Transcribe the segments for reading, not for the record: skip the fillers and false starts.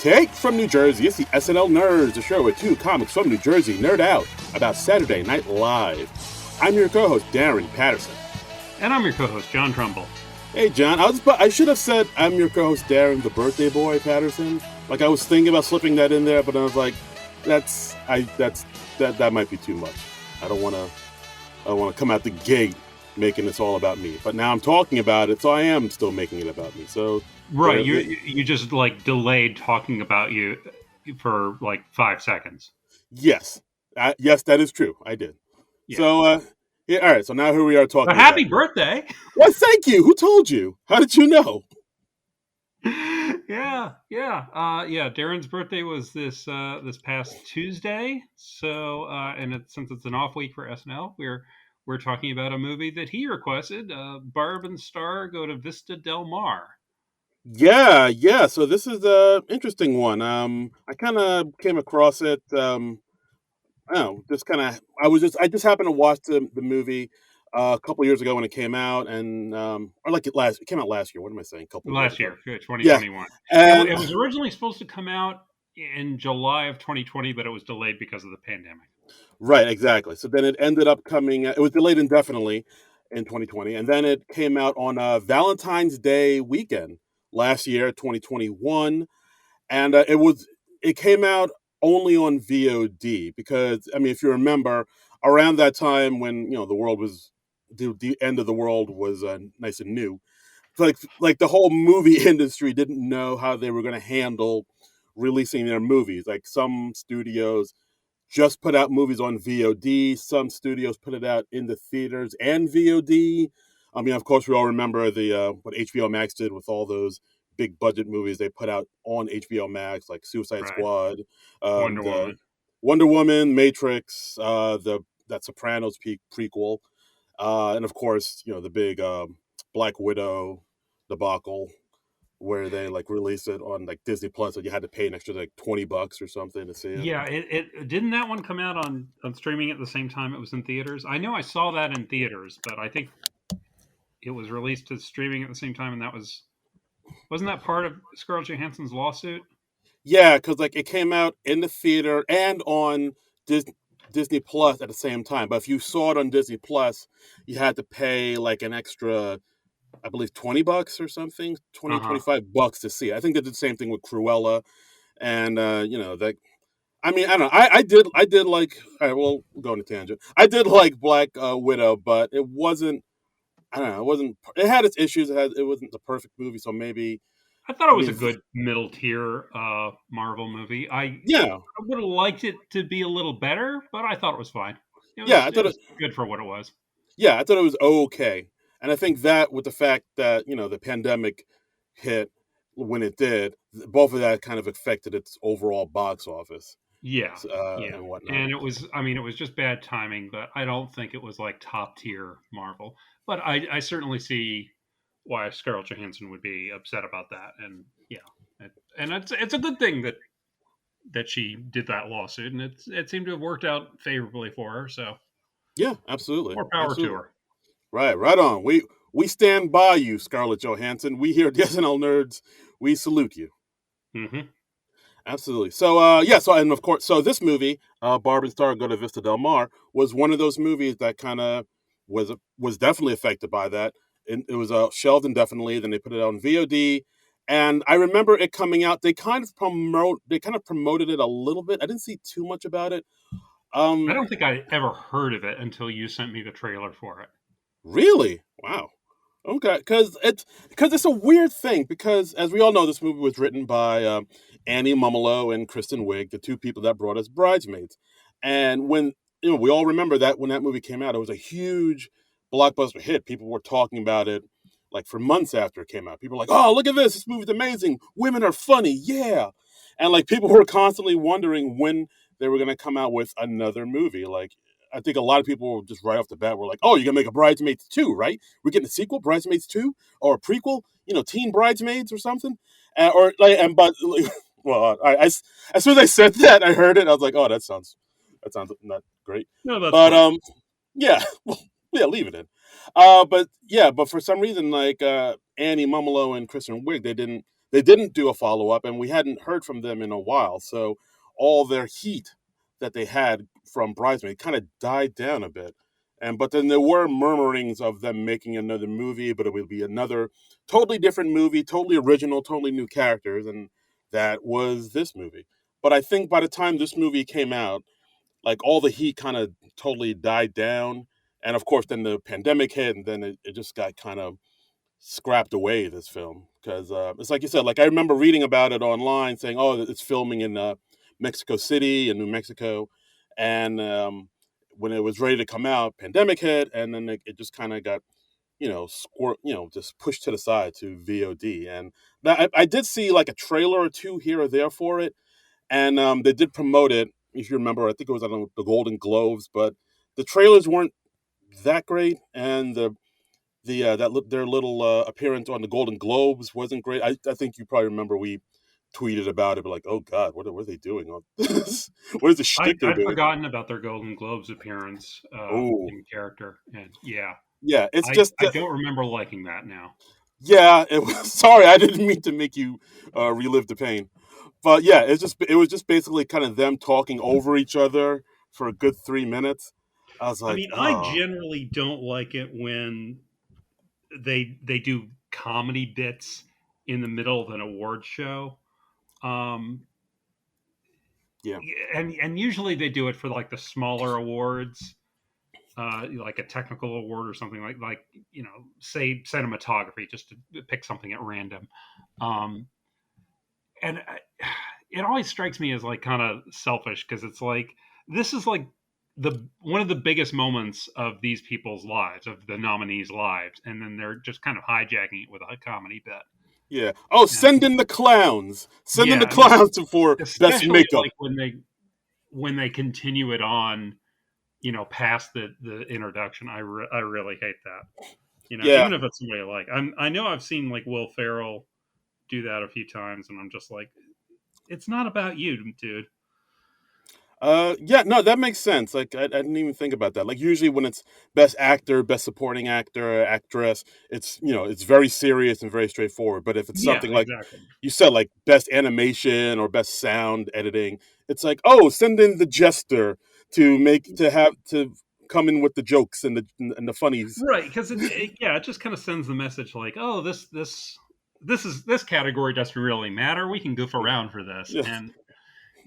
Take from New Jersey, it's the SNL Nerds, the show where two comics from New Jersey nerd out about Saturday Night Live. I'm your co-host, Darren Patterson. And I'm your co-host, John Trumbull. Hey, John, I should have said I'm your co-host, Darren, the birthday boy Patterson. Like, I was thinking about slipping that in there, but I was like, that might be too much. I don't want to come out the gate making this all about me. But now I'm talking about it, so I am still making it about me. So right, you just like delayed talking about you for like 5 seconds. Yes, yes, that is true. I did. Yeah. So yeah, all right. So now here we are talking. But happy birthday! Well, thank you. Who told you? How did you know? Yeah. Darren's birthday was this past Tuesday. So and since it's an off week for SNL, we're talking about a movie that he requested. Barb and Star go to Vista Del Mar. Yeah. So this is an interesting one. I kind of came across it. I don't know, I just happened to watch the movie a couple years ago when it came out, and it came out last year. What am I saying? Last year, 2021. Yeah. It was originally supposed to come out in July of 2020, but it was delayed because of the pandemic. Right, exactly. So then it ended up coming. It was delayed indefinitely in 2020, and then it came out on Valentine's Day weekend last year, 2021, and it came out only on VOD because, I mean, if you remember, around that time when the world was the end of the world was nice and new, like the whole movie industry didn't know how they were going to handle releasing their movies. Like, some studios just put out movies on VOD. Some studios put it out in the theaters and VOD. I mean, of course, we all remember what HBO Max did with all those big budget movies they put out on HBO Max, like Suicide Squad, Wonder Woman, Matrix, that Sopranos prequel, and of course, the big Black Widow debacle, where they released it on Disney Plus, and you had to pay an extra $20 or something to see it. Yeah, it didn't that one come out on streaming at the same time it was in theaters? I know I saw that in theaters, but I think it was released to streaming at the same time, and wasn't that part of Scarlett Johansson's lawsuit? Yeah, because it came out in the theater and on Disney Plus at the same time. But if you saw it on Disney Plus, you had to pay an extra, I believe, $20 or something, $25 to see it. I think they did the same thing with Cruella, and that. I mean, I don't know. I did like. All right, we'll go on a tangent. I did like Black Widow, but it wasn't. I don't know. It wasn't. It had its issues. It wasn't the perfect movie. So maybe. I thought it was a good middle tier Marvel movie. I would have liked it to be a little better, but I thought it was fine. I thought it was good for what it was. Yeah, I thought it was okay, and I think that with the fact that the pandemic hit when it did, both of that kind of affected its overall box office. Yeah, and whatnot. And it was just bad timing, but I don't think it was top tier Marvel. But I certainly see why Scarlett Johansson would be upset about that, and it's a good thing that she did that lawsuit, and it seemed to have worked out favorably for her. So yeah, absolutely, more power to her. Right on. We stand by you, Scarlett Johansson. We here at the SNL Nerds, we salute you. Mm-hmm. Absolutely. So and of course, so this movie, Barb and Star Go to Vista Del Mar, was one of those movies that kind of was definitely affected by that. It was shelved indefinitely. Then they put it out on VOD, and I remember it coming out. They kind of promoted it a little bit. I didn't see too much about it. I don't think I ever heard of it until you sent me the trailer for it. Really? Wow. Okay, because it's a weird thing, because as we all know, this movie was written by Annie Mumolo and Kristen Wiig, the two people that brought us Bridesmaids. And when we all remember that when that movie came out, it was a huge blockbuster hit. People were talking about it for months after it came out. People were like, "Oh, look at this movie's amazing. Women are funny, yeah." And people were constantly wondering when they were going to come out with another movie. I think a lot of people were just right off the bat were like, "Oh, you're gonna make a Bridesmaids 2, right? We're getting a sequel, Bridesmaids 2, or a prequel, Teen Bridesmaids or something." Well, as soon as I said that, I heard it. I was like, "Oh, that sounds not great." No, that's fine. Yeah, leave it in. But for some reason, Annie Mumolo and Kristen Wiig, they didn't do a follow up, and we hadn't heard from them in a while. So all their heat that they had from Bridesmaid kind of died down a bit. And but then there were murmurings of them making another movie, but it would be another totally different movie, totally original, totally new characters, and that was this movie. But I think by the time this movie came out, like all the heat kind of totally died down, and of course then the pandemic hit, and then it just got kind of scrapped away, this film, because it's like you said, like I remember reading about it online saying, oh, it's filming in Mexico City in New Mexico, and when it was ready to come out, pandemic hit, and then it just kind of got just pushed to the side to VOD. And I did see like a trailer or two here or there for it, and they did promote it. If you remember, I think it was on the Golden Globes, but the trailers weren't that great, and their little appearance on the Golden Globes wasn't great. I think you probably remember we tweeted about it, but like, oh God, what are they doing on this? What is the shtick they're I'd doing? forgotten about their Golden Globes appearance Oh in character, and yeah, yeah, it's just I don't remember liking that now. yeah. It was, sorry, I didn't mean to make you relive the pain, but yeah, it was just basically kind of them talking over each other for a good 3 minutes. I was I like, mean, I oh generally don't like it when they do comedy bits in the middle of an award show. Um, yeah, and usually they do it for like the smaller awards, like a technical award or something like say cinematography, just to pick something at random. Um, and it always strikes me as like kind of selfish because it's like this is like the one of the biggest moments of these people's lives, of the nominees' lives, and then they're just kind of hijacking it with a comedy bit. yeah. Oh, And send in the clowns. Send in the yeah, and clowns for best especially makeup. like when they continue it on, past the introduction. I really hate that. Yeah. Even if it's somebody like I know I've seen like Will Ferrell do that a few times, and I'm just like, it's not about you, dude. Yeah, no, that makes sense. Like, I didn't even think about that. Like, usually when it's best actor, best supporting actor, actress, it's very serious and very straightforward. But if it's Yeah, something like exactly. you said, like best animation or best sound editing, it's like, oh, send in the jester to come in with the jokes and the funnies. Right, because yeah, it just kind of sends the message like, oh, this category doesn't really matter. We can goof Yeah, around for this, yeah, and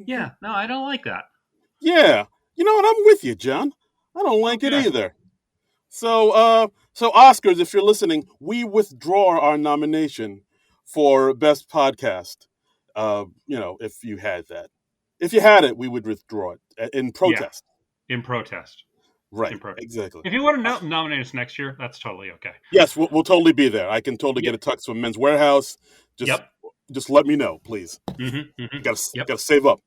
yeah, no, I don't like that. yeah. You know what? I'm with you, John. I don't like it Okay, either. So Oscars, if you're listening, we withdraw our nomination for best podcast. If you had that, if you had it, we would withdraw it in yeah, protest. in protest, in Right, protest. exactly. If you want Uh, to nominate us next year, that's totally okay. yes, we'll totally be there. I can totally get Yep, a tux from Men's Warehouse. Just, yep, just let me know, please. yep. Gotta save up.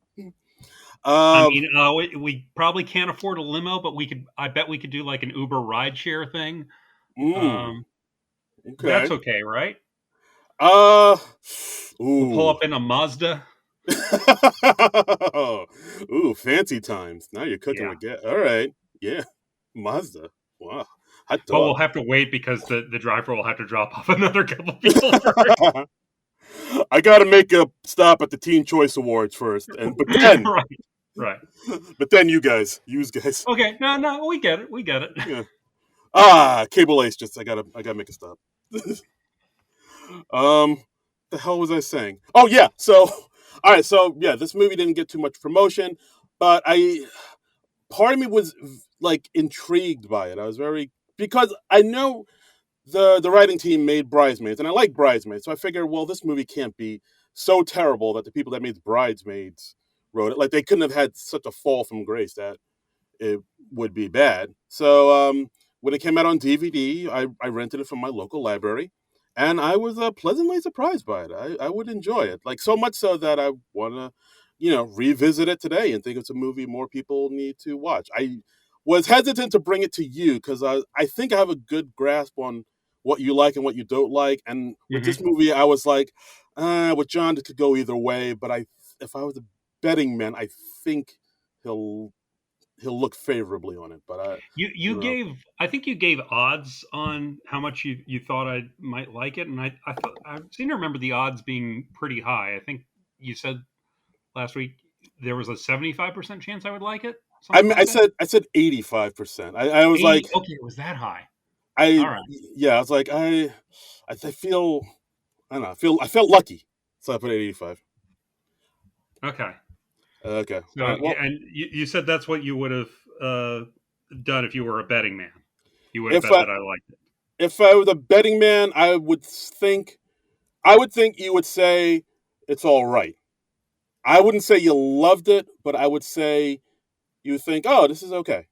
I Um, mean, we probably can't afford a limo, but we could. I bet we could do like an Uber rideshare thing. mm, Um, that's okay. okay, right? Uh, We'll pull ooh. up in a Mazda. Ooh, fancy times. Now you're cooking Yeah, with gas. All right. Yeah. Mazda. Wow. Hot but we'll dog. have to wait because the driver will have to drop off another couple people first. I got to make a stop at the Teen Choice Awards first, and Right, right. but then you guys. Okay, no, no, we get it, we get it. Yeah. Cable Ace. Just I gotta make a stop. The hell was I saying? Oh yeah. So, all right. So yeah, this movie didn't get too much promotion, but part of me was like intrigued by it. I was very because I know the writing team made Bridesmaids, and I like Bridesmaids, so I figured, well, this movie can't be so terrible that the people that made Bridesmaids wrote it. Like they couldn't have had such a fall from grace that it would be bad. So when it came out on DVD, I rented it from my local library, and I was pleasantly surprised by it. I would enjoy it, like so much so that I want to, revisit it today and think it's a movie more people need to watch. I was hesitant to bring it to you because I think I have a good grasp on what you like and what you don't like, and with this Hmm. movie, I was like, with John, it could go either way. But if I was a betting man, I think he'll he'll look favorably on it. But I You don't know. gave, I think you gave odds on how much you thought I might like it, and I thought I seem to remember the odds being pretty high. I think you said last week there was a 75% chance I would like it, something like that. I said 85%. I was like 80. Okay, it was that high. I All right. yeah, I was like I feel I don't know. I felt lucky, so I put 85. Okay. Okay, all So, right. Well, and you said that's what you would have uh, done if you were a betting man. You would have if bet I that I liked it. if I was a betting man, I would think you would say it's all right. I wouldn't say you loved it, but I would say you think, oh, this is okay.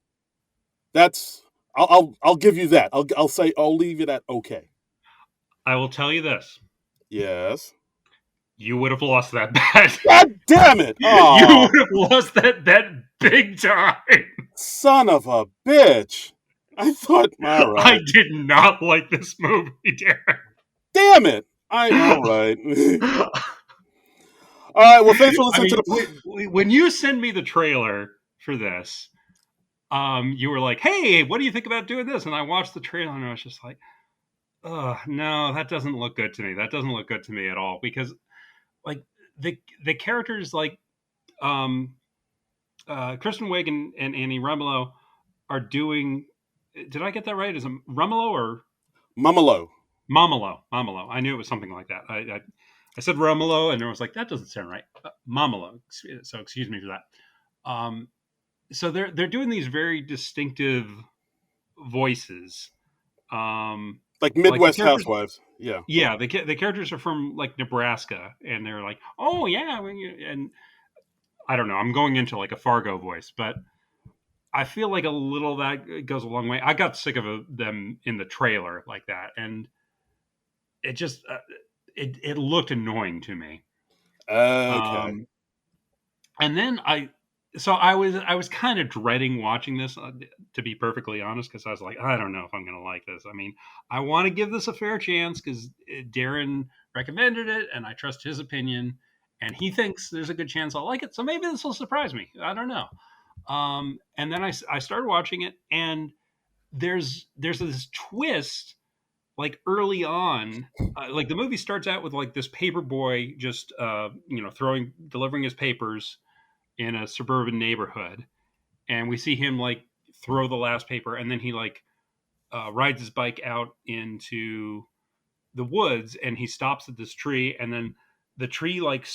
That's I'll give you that. I'll say I'll leave it at okay. I will tell you this: Yes. you would have lost that bet. God damn it! You Oh, would have lost that bet big time. son of a bitch! I thought, all I right. did not like this movie, Derek. Damn it! All right. All right. Well, thanks for I listening to mean, the. when you send me the trailer for this, you were like, "Hey, what do you think about doing this?" And I watched the trailer, and I was just like, "Oh no, that doesn't look good to me. That doesn't look good to me at all." Because like the characters like um, Kristen Wiig and Annie Rumlow are doing. Did I get that right? Is it Rumlow or Mumalo. Momolo? Momolo. I knew it was something like that. I said Rumlow, and I was like, that doesn't sound right. Momolo. So excuse me for that. So they're doing these very distinctive voices. Like Like the Midwest characters, Housewives. Yeah. yeah, the characters are from like Nebraska, and they're like, oh yeah, and I don't know. I'm going into like a Fargo voice, but I feel like a little of that goes a long way. I got sick of them in the trailer like that, and it just it looked annoying to me. Okay. Um, and then I was kind of dreading watching this, to be perfectly honest, because I was like, I don't know if I'm going to like this. I mean, I want to give this a fair chance because Darren recommended it, and I trust his opinion, and he thinks there's a good chance I'll like it. So maybe this will surprise me. I don't know. And then I started watching it, and there's this twist like early on. Like the movie starts out with like this paper boy just throwing delivering his papers in a suburban neighborhood, and we see him like throw the last paper, and then he like rides his bike out into the woods, and he stops at this tree, and then the tree like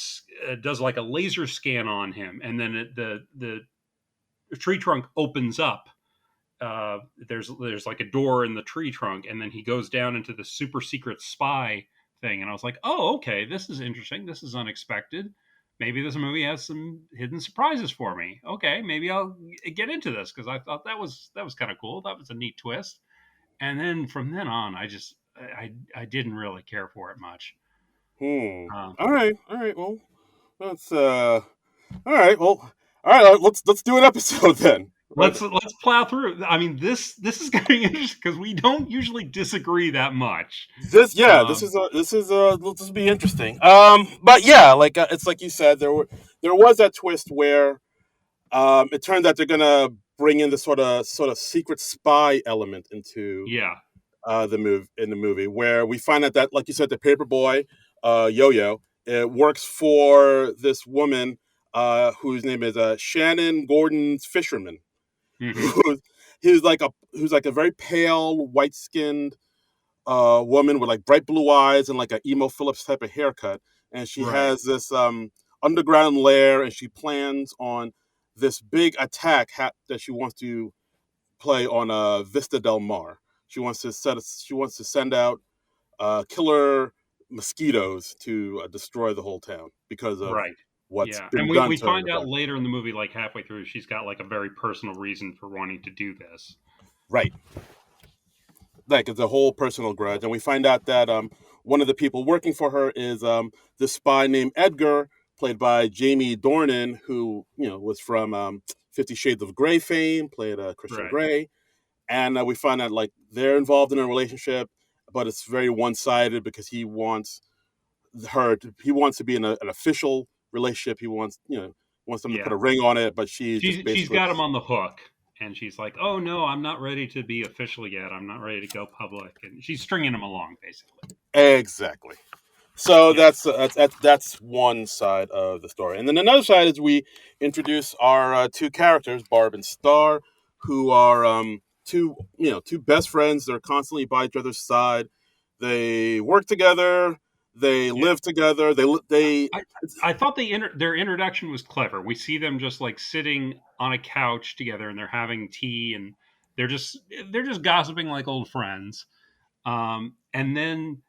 does like a laser scan on him, and then the tree trunk opens up. There's like a door in the tree trunk, and then he goes down into the super secret spy thing. And I was like, oh, okay, this is interesting. This is unexpected. Maybe this movie has some hidden surprises for me. Okay, maybe I'll get into this because I thought that was kind of cool. That was a neat twist. And then from then on, I didn't really care for it much. Hmm. Um, All right. All right. Well, that's all right. Well, all right. Let's do an episode then. let's plow through. I mean, this is going to be interesting because we don't usually disagree that much. This Um, is this will be interesting. But yeah, like it's like you said, there was that twist where it turns out they're gonna bring in the sort of secret spy element into yeah, the movie, where we find out that, like you said, the paperboy Yo-Yo, it works for this woman whose name is Shannon Gordon Fisherman, hmm, who who's like a very pale, white skinned woman with like bright blue eyes and like an emo Phillips type of haircut, and she right, has this underground lair, and she plans on this big attack that she wants to play on Vista Del Mar. She wants to send out killer mosquitoes to destroy the whole town because of right, what's yeah. And been we done to her in find the out past. later in the movie, like halfway through, she's got like a very personal reason for wanting to do this. Right, like it's a whole personal grudge, and we find out that one of the people working for her is this spy named Edgar, played by Jamie Dornan, who was from 50 Shades of Grey fame, played Christian Right, Grey, and we find out like they're involved in a relationship, but it's very one sided because he wants to be in an official relationship. He wants wants them to put Yeah. a ring on it, but she's just She's basically got him on the hook, and she's like, "Oh no, I'm not ready to be official yet. I'm not ready to go public." And she's stringing him along, basically. exactly. So Yeah, that's one side of the story, and then another side is we introduce our two characters, Barb and Star, who are two best friends. They're constantly by each other's side. They work together. They yeah. live together. I I thought their introduction was clever. We see them just like sitting on a couch together, and they're having tea, and they're just they're just gossiping like old friends. And then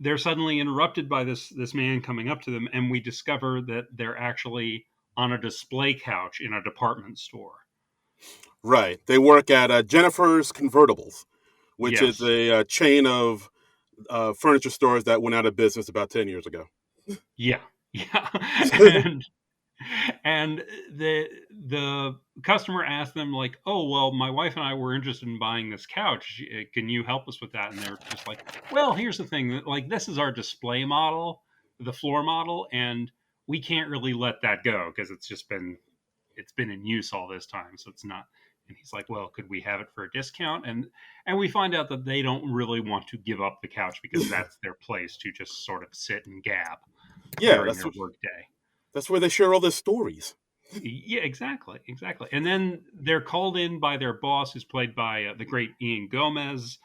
they're suddenly interrupted by this man coming up to them, and we discover that they're actually on a display couch in a department store. right. They work at Jennifer's Convertibles, which is Yes, a chain of furniture stores that went out of business about 10 years ago. yeah, yeah, and and the customer asked them like, "Oh, well, my wife and I were interested in buying this couch. Can you help us with that?" And they're just like, "Well, here's the thing. Like, this is our display model, the floor model, and we can't really let that go because it's been in use all this time, so it's not." And he's like, "Well, could we have it for a discount?" And we find out that they don't really want to give up the couch because that's their place to just sort of sit and gab Yeah, during their workday. that's where they share all their stories. Yeah, exactly, exactly. And then they're called in by their boss, who's played by the great Ian Gomez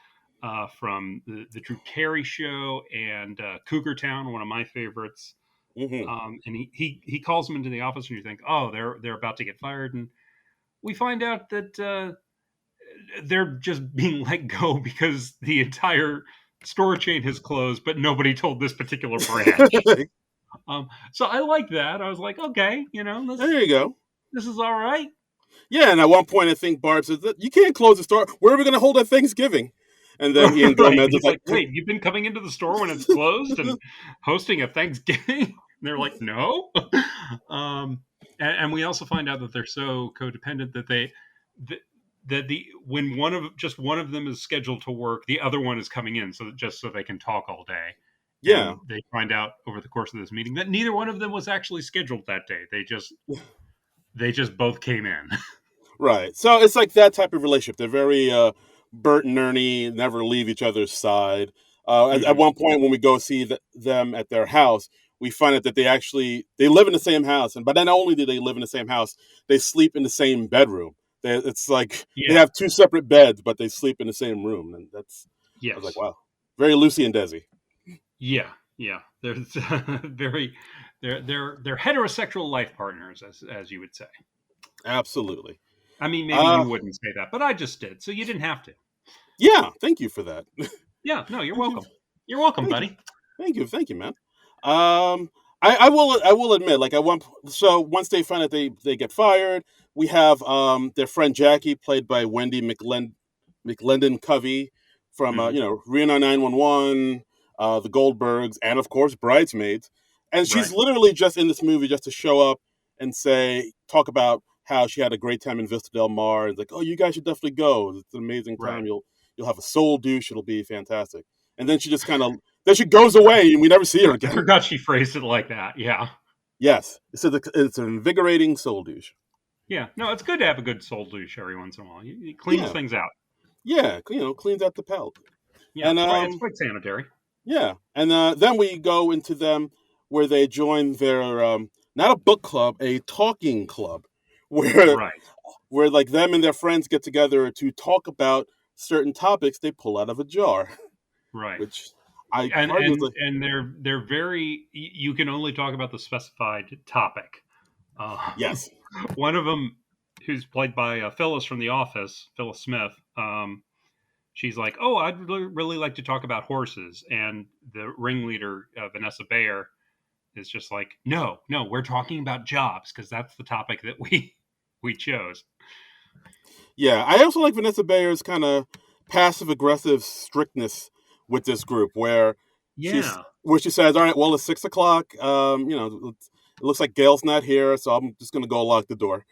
from the Drew Carey Show and Cougar Town, one of my favorites. Hmm. And he calls them into the office, and you think, oh, they're about to get fired, and we find out that they're just being let go because the entire store chain has closed, but nobody told this particular branch. So I like that. I was like, okay, There you go. this is all right. Yeah, and at one point I think Barb says that you can't close the store. Where are we going to hold our Thanksgiving? And then Ian Right. Gomez is He's like, like, wait, you've been coming into the store when it's closed and hosting a Thanksgiving? And they're like, no. And we also find out that they're so codependent that that, that the when one of them is scheduled to work, the other one is coming in so they can talk all day. yeah, And they find out over the course of this meeting that neither one of them was actually scheduled that day. They just both came in. right. So it's like that type of relationship. They're very Bert and Ernie, never leave each other's side. At Hmm. one point, when we go see them at their house, we find out that they live in the same house, and but not only do they live in the same house, they sleep in the same bedroom. It's like they Yeah. have two separate beds, but they sleep in the same room, and that's I was like, Yes. wow, very Lucy and Desi. Yeah, yeah. There's very they're heterosexual life partners, as you would say. Absolutely. I mean, maybe Uh you wouldn't say that, but I just did, so you didn't have to. yeah, thank you for that. Yeah, no, you're Thank you. welcome. You're welcome, Thank you. buddy. Thank you, man. Um, I will admit, like so once they find out they get fired, we have their friend Jackie, played by Wendy McLendon Covey from Hmm. Reno 911, the Goldbergs, and of course Bridesmaids, and she's Right, literally just in this movie just to show up and talk about how she had a great time in Vista Del Mar. It's like, oh, you guys should definitely go. It's an amazing time. right. You'll have a soul douche. It'll be fantastic. And then she just kind of then she goes away and we never see her I again. forgot she phrased it like that. Yeah, Yes, it's an invigorating soul douche. yeah. No, it's good to have a good soul douche every once in a while. It cleans Yeah, things out. yeah, cleans out the palate. Yeah, And it's quite sanitary. yeah, and then we go into them where they join their not a book club, a talking club, where Right, like them and their friends get together to talk about certain topics they pull out of a jar, right. which I And part of me was and like, and they're very. You can only talk about the specified topic. Uh, yes, one of them, who's played by Phyllis from The Office, Phyllis Smith, she's like, "Oh, I'd really like to talk about horses," and the ringleader, Vanessa Bayer, is just like, "No, no, we're talking about jobs because that's the topic that we chose." yeah. I also like Vanessa Bayer's kind of passive aggressive strictness with this group, Yeah, where she says, "All right, well, it's 6 o'clock. It looks like Gail's not here, so I'm just gonna go lock the door."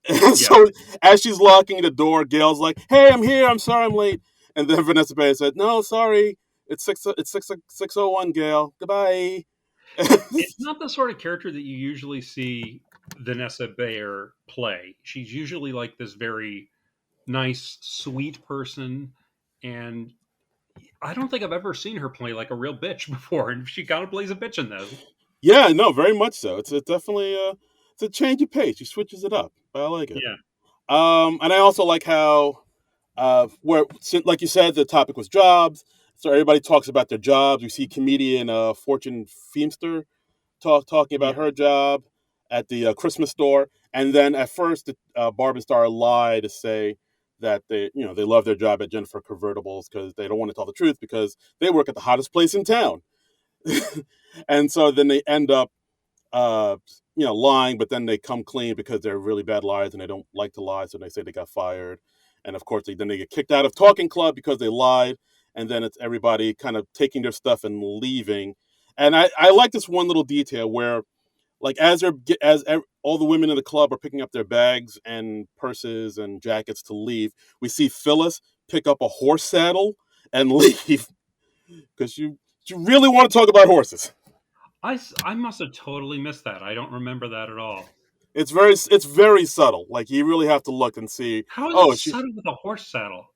And yeah, so as she's locking the door, Gail's like, "Hey, I'm here. I'm sorry I'm late." And then Vanessa Bayer said, "No, sorry. It's 6:01, Gail. Goodbye." It's not the sort of character that you usually see Vanessa Bayer play. She's usually like this very nice, sweet person, and I don't think I've ever seen her play like a real bitch before, and she kind of plays a bitch in this. Yeah, no, very much so. It's definitely it's a change of pace. She switches it up. But I like it. Yeah, And I also like how where like you said, the topic was jobs. So everybody talks about their jobs. We see comedian Fortune Feimster talking about yeah, her job at the Christmas store, and then at first, Barb and Star lie to say that they love their job at Jennifer Convertibles because they don't want to tell the truth because they work at the hottest place in town, and so then they end up uh, lying, but then they come clean because they're really bad liars and they don't like to lie, so they say they got fired, and of course then they get kicked out of Talking Club because they lied, and then it's everybody kind of taking their stuff and leaving. And I like this one little detail where, like, all the women in the club are picking up their bags and purses and jackets to leave, we see Phyllis pick up a horse saddle and leave because you really want to talk about horses. I must have totally missed that. I don't remember that at all. It's very subtle. Like, you really have to look and see. How is it Oh, she. saddled with a horse saddle?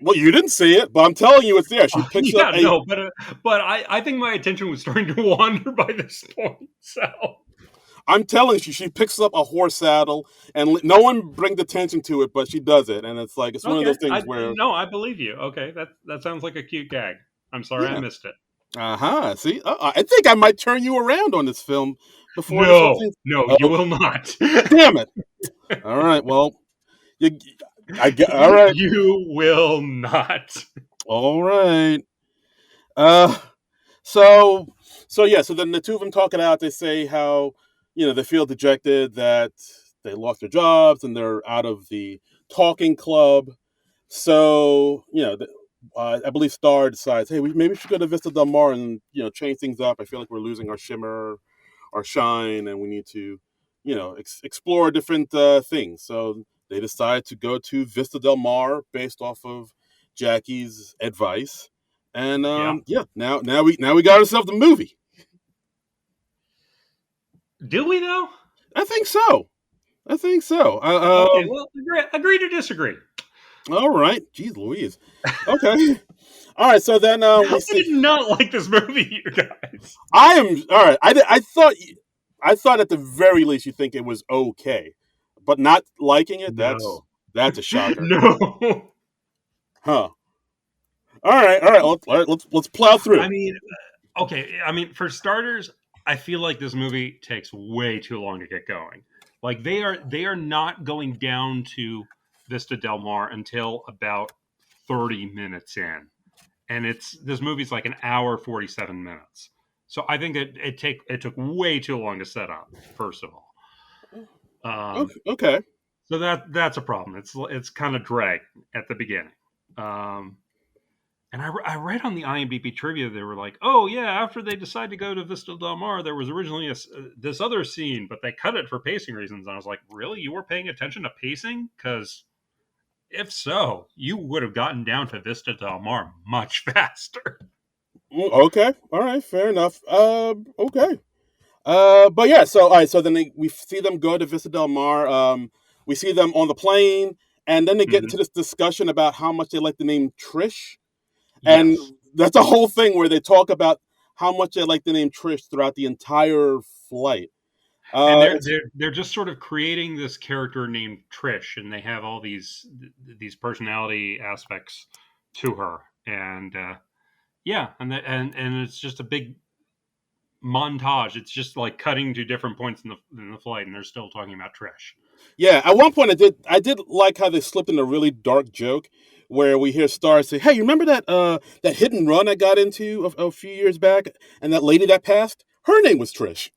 Well, you didn't see it, but I'm telling you, it's there. She picks up Yeah, a. no, but I think my attention was starting to wander by this point. So I'm telling you, she picks up a horse saddle, and no one brings attention to it, but she does it, and it's like it's one of okay, those things I where, no, I believe you. Okay, that sounds like a cute gag. I'm sorry I yeah, missed it. See, I think I might turn you around on this film before this whole No, thing. no, you Oh, will not. damn it! All right, well, you, I get all right, You will not. all right. Uh, So, yeah. So then the two of them talk it out. They say how they feel dejected that they lost their jobs and they're out of the talking club. So I believe Star decides, hey, we maybe should go to Vista Del Mar and change things up. I feel like we're losing our shimmer, our shine, and we need to explore different things. So they decide to go to Vista Del Mar based off of Jackie's advice, and Yeah. yeah, now we got ourselves a movie. Do we though? I think so. I think so. Okay. Well, agree to disagree. All right. Jeez Louise. Okay. All right. So then How we can see. you not like this movie, you guys? I am all right. I thought at the very least you think it was okay, but not liking it. That's No. that's a shocker, No. huh? All right. All right. Let's plow I through. mean, okay. I mean, for starters, I feel like this movie takes way too long to get going. Like they are not going down to Vista Del Mar until about 30 minutes in. And it's this movie's like an hour 47 minutes. So I think it took way too long to set up, first of all. Okay. Um, Okay. so that's a problem. It's kind of dragged at the beginning. Um, and I read on the IMDb trivia, they were like, oh, yeah, after they decided to go to Vista Del Mar, there was originally this other scene, but they cut it for pacing reasons. And I was like, really? You were paying attention to pacing? Because if so, you would have gotten down to Vista Del Mar much faster. Okay. All right. Fair enough. Okay. But yeah. So all right. So then we see them go to Vista Del Mar. We see them on the plane, and then they get Hmm. into this discussion about how much they like the name Trish. And Yes. that's a whole thing where they talk about how much they like the name Trish throughout the entire flight. And It's they're just sort of creating this character named Trish, and they have all these personality aspects to her, and yeah, and it's just a big montage. It's just like cutting to different points in the flight, and they're still talking about Trish. Yeah. At one point, I did like how they slipped in a really dark joke where we hear Star say, "Hey, you remember that hit and run I got into a few years back, and that lady that passed? Her name was Trish."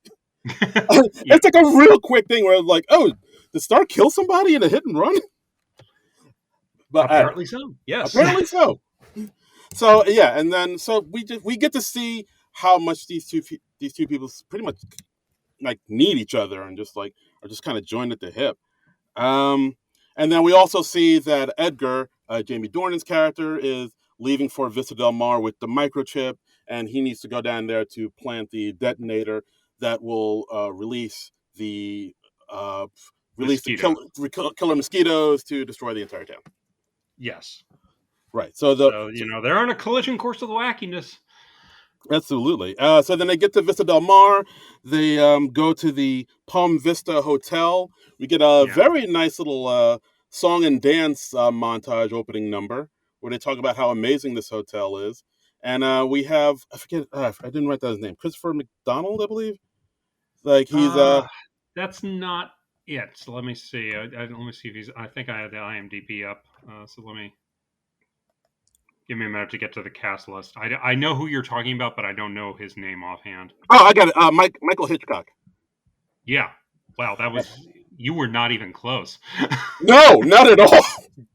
Yeah, It's like a real quick thing where it's like, "Oh, did Star kill somebody in a hit and run?" But apparently so. Yes. apparently so. So yeah, and then so we get to see how much these two people pretty much like need each other and just like are just kind of joined at the hip. Um, and then we also see that Edgar, Jamie Dornan's character, is leaving for Vista Del Mar with the microchip, and he needs to go down there to plant the detonator that will uh, release the Mosquitoes. killer mosquitoes to destroy the entire town. Yes. Right. So So, they're on a collision course of the wackiness. absolutely. So then they get to Vista Del Mar. They go to the Palm Vista Hotel. We get a Yeah. very nice little song and dance montage opening number where they talk about how amazing this hotel is. And we have, I forget, I didn't write down his name, Christopher McDonald, I believe. Like he's Uh, that's not it. So let me see. Let me see if he's. I think I had the IMDb up. So let me give me a minute to get to the cast list. I know who you're talking about, but I don't know his name offhand. oh, I got it. Michael Hitchcock. Yeah. Wow, that was you were not even close. No, not at all.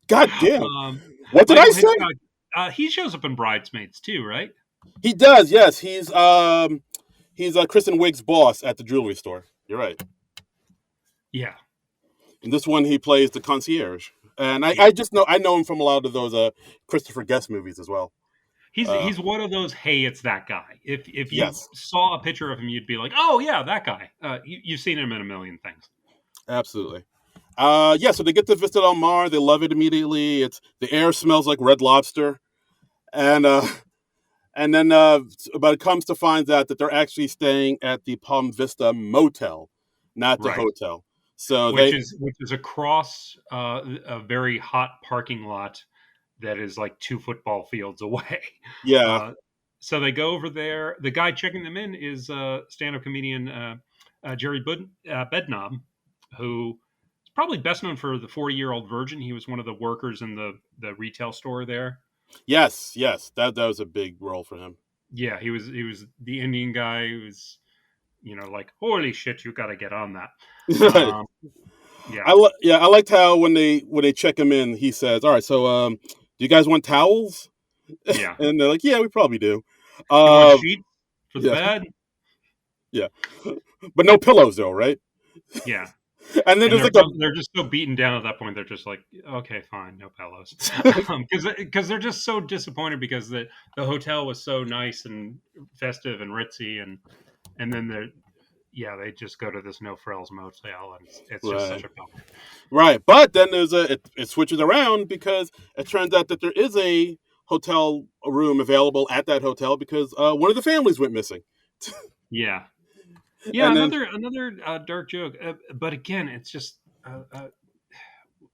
God damn. um, What did I Michael say? Hitchcock. He shows up in Bridesmaids too, right? He does. Yes, he's Kristen Wiig's boss at the jewelry store. You're right. Yeah. In this one, he plays the concierge, and Yeah. I just know him from a lot of those Christopher Guest movies as well. Uh, He's one of those. Hey, it's that guy. If you yes, saw a picture of him, you'd be like, oh yeah, that guy. You've seen him in a million things. absolutely. Yeah, so they get to Vista Del Mar. They love it immediately. It's the air smells like Red Lobster, and but it comes to find out that they're actually staying at the Palm Vista Motel, not the Right. hotel. So which they, is which is across a very hot parking lot that is like 2 football fields away. yeah, Uh, so they go over there. The guy checking them in is stand-up comedian Jerry Bednob, who is probably best known for the 40-year-old virgin. He was one of the workers in the retail store there. yes, that was a big role for him. Yeah, he was the Indian guy who was like holy shit, you got to get on that. Right. Um, yeah, Yeah, I liked how when they check him in, he says, "All right, so do you guys want towels?" yeah. And they're like, "Yeah, we probably do." You want Uh, sheets for the yeah, bed? yeah, but no pillows though, right? Yeah. And then And there's like a they're just so beaten down at that point. They're just like, okay, fine, no pillows, because they're just so disappointed because the hotel was so nice and festive and ritzy, and then they just go to this no frills motel, and it's just such right, a bummer. right. But then it switches around because it turns out that there is a hotel room available at that hotel because one of the families went missing, Yeah, yeah, and then another dark joke, but again, it's just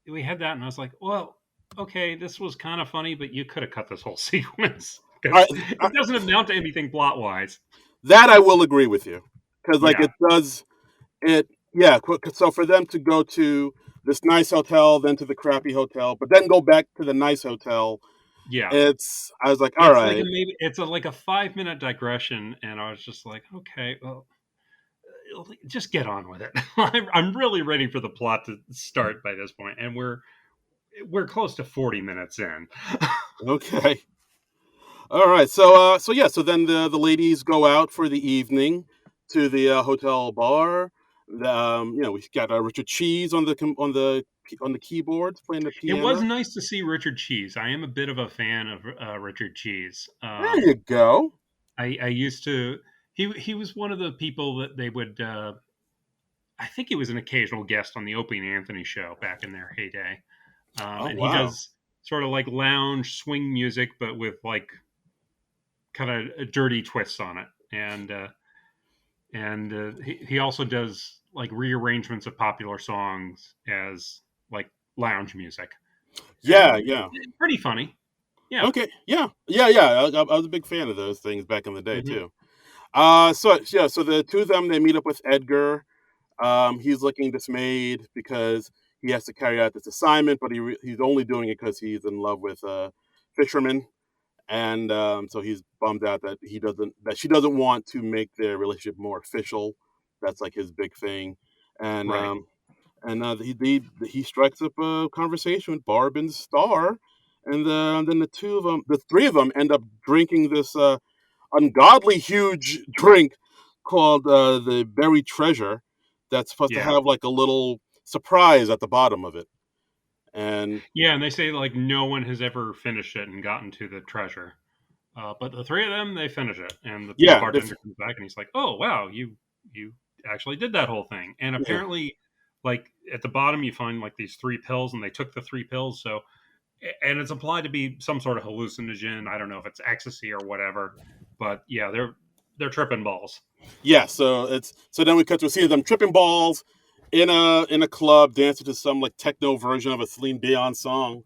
we had that, and I was like, well, okay, this was kind of funny, but you could have cut this whole sequence I, because I, it doesn't amount to anything plot wise. that I will agree with you because like Yeah, it does it yeah. So for them to go to this nice hotel, then to the crappy hotel, but then go back to the nice hotel, yeah. I was like, all right, It's like a 5 minute digression, and I was just like, okay, well, just get on with it. I'm really ready for the plot to start by this point, and we're close to 40 minutes in. okay. All right, so yeah, so then the ladies go out for the evening to the hotel bar. We got Richard Cheese on the keyboards playing the It was piano. nice to see Richard Cheese. I am a bit of a fan of Richard Cheese. There you go. I used to. He was one of the people that they would. I think he was an occasional guest on the Opie and Anthony show back in their heyday, Oh and he wow. does sort of like lounge swing music, but with like kind of dirty twists on it, and he also does like rearrangements of popular songs as like lounge music, Yeah, and yeah. pretty funny. Yeah. Okay, yeah. I was a big fan of those things back in the day Hmm. too. So yeah, so the two of them they meet up with Edgar. He's looking dismayed because he has to carry out this assignment, but he's only doing it because he's in love with fisherman, and so he's bummed out that she doesn't want to make their relationship more official. That's like his big thing, and Right. he strikes up a conversation with Barb and Star, and then the three of them end up drinking this ungodly huge drink called the Buried Treasure that's supposed to Yeah. have like a little surprise at the bottom of it. And Yeah, and they say like no one has ever finished it and gotten to the treasure. But the three of them, they finish it, and the Yeah, bartender comes back and he's like, "Oh wow, you actually did that whole thing." And yeah, apparently, like at the bottom, you find like these three pills, and they took the three pills. So, and it's implied to be some sort of hallucinogen. I don't know if it's ecstasy or whatever, but yeah, they're tripping balls. yeah. So then we cut to a scene of them tripping balls in a club, dancing to some like techno version of a Celine Dion song.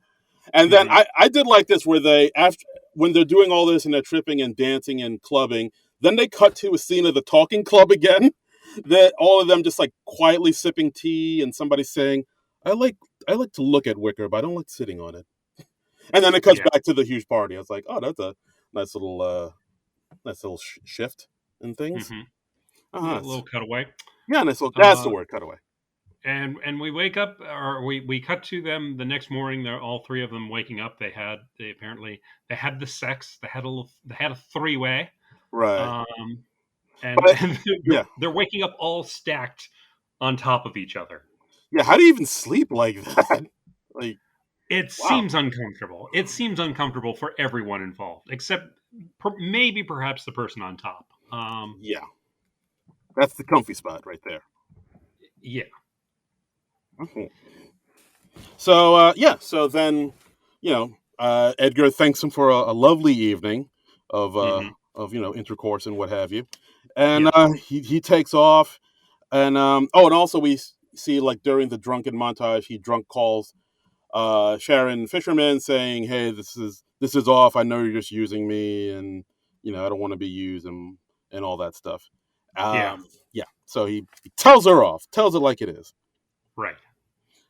And then Hmm. I did like this where they after when they're doing all this and they're tripping and dancing and clubbing, then they cut to a scene of the talking club again. That all of them just like quietly sipping tea and somebody saying, "I like I like to look at wicker, but I don't like sitting on it." And then it cuts Yeah. back to the huge party. I was like, "Oh, that's a nice little shift in things." Hmm. Yeah, Uh-huh. a little cutaway. Yeah, nice little. That's the Uh, word, cutaway. and we wake up, or we cut to them the next morning. They're all three of them waking up. They apparently they had the sex. They had a three way. Right. Um, and But and yeah, they're waking up all stacked on top of each other. yeah. How do you even sleep like that? Like, It wow. seems uncomfortable. It seems uncomfortable for everyone involved, except maybe perhaps the person on top. Yeah, that's the comfy spot right there. Yeah. Mhm. So yeah, so then Edgar thanks him for a lovely evening Hmm. of intercourse and what have you, and Yes. he takes off, and oh, and also we see like during the drunken montage, he drunk calls Sharon Fisherman saying, "Hey, this is off. I know you're just using me, and I don't want to be used and all that stuff." Yeah. Yeah, so he tells her off, tells it like it is. Right.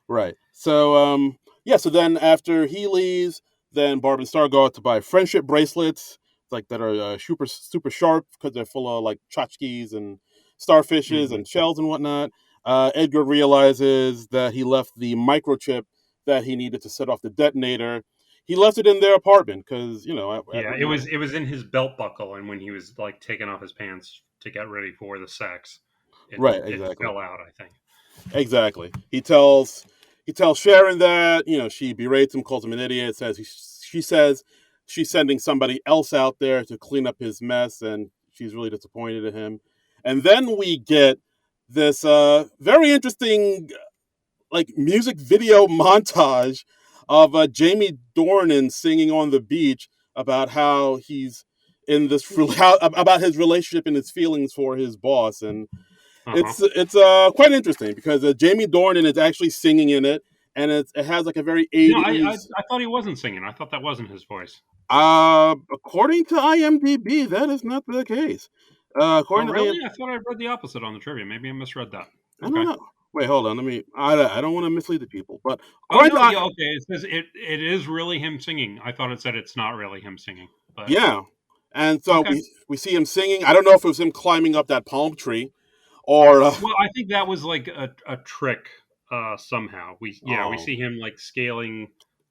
Right. So yeah, so then after he leaves, then Barb and Star go out to buy friendship bracelets like that are super sharp because they're full of like tchotchkes and starfishes Hmm. and shells and whatnot. Edgar realizes that he left the microchip that he needed to set off the detonator. He left it in their apartment because Yeah. It was in his belt buckle, and when he was like taking off his pants to get ready for the sex, right, it exactly. fell out. I think. Exactly. He tells Sharon that she berates him, calls him an idiot. She says she's sending somebody else out there to clean up his mess, and she's really disappointed in him. And then we get this very interesting like music video montage of Jamie Dornan singing on the beach about how he's in this about his relationship and his feelings for his boss, and Uh huh. it's quite interesting because Jamie Dornan is actually singing in it, and it has like a very No, I 80s. I thought he wasn't singing. I thought that wasn't his voice. According to IMDb, that is not the case. Oh, According to really? IM, I thought I read the opposite on the trivia. Maybe I misread that. I don't Okay. know. Wait, hold on. Let me. I don't want to mislead the people, but Oh according to no, yeah, okay. It says it is really him singing. I thought it said it's not really him singing, but yeah, and so okay. we see him singing. I don't know if it was him climbing up that palm tree or Well, I think that was like a trick somehow. We oh see him like scaling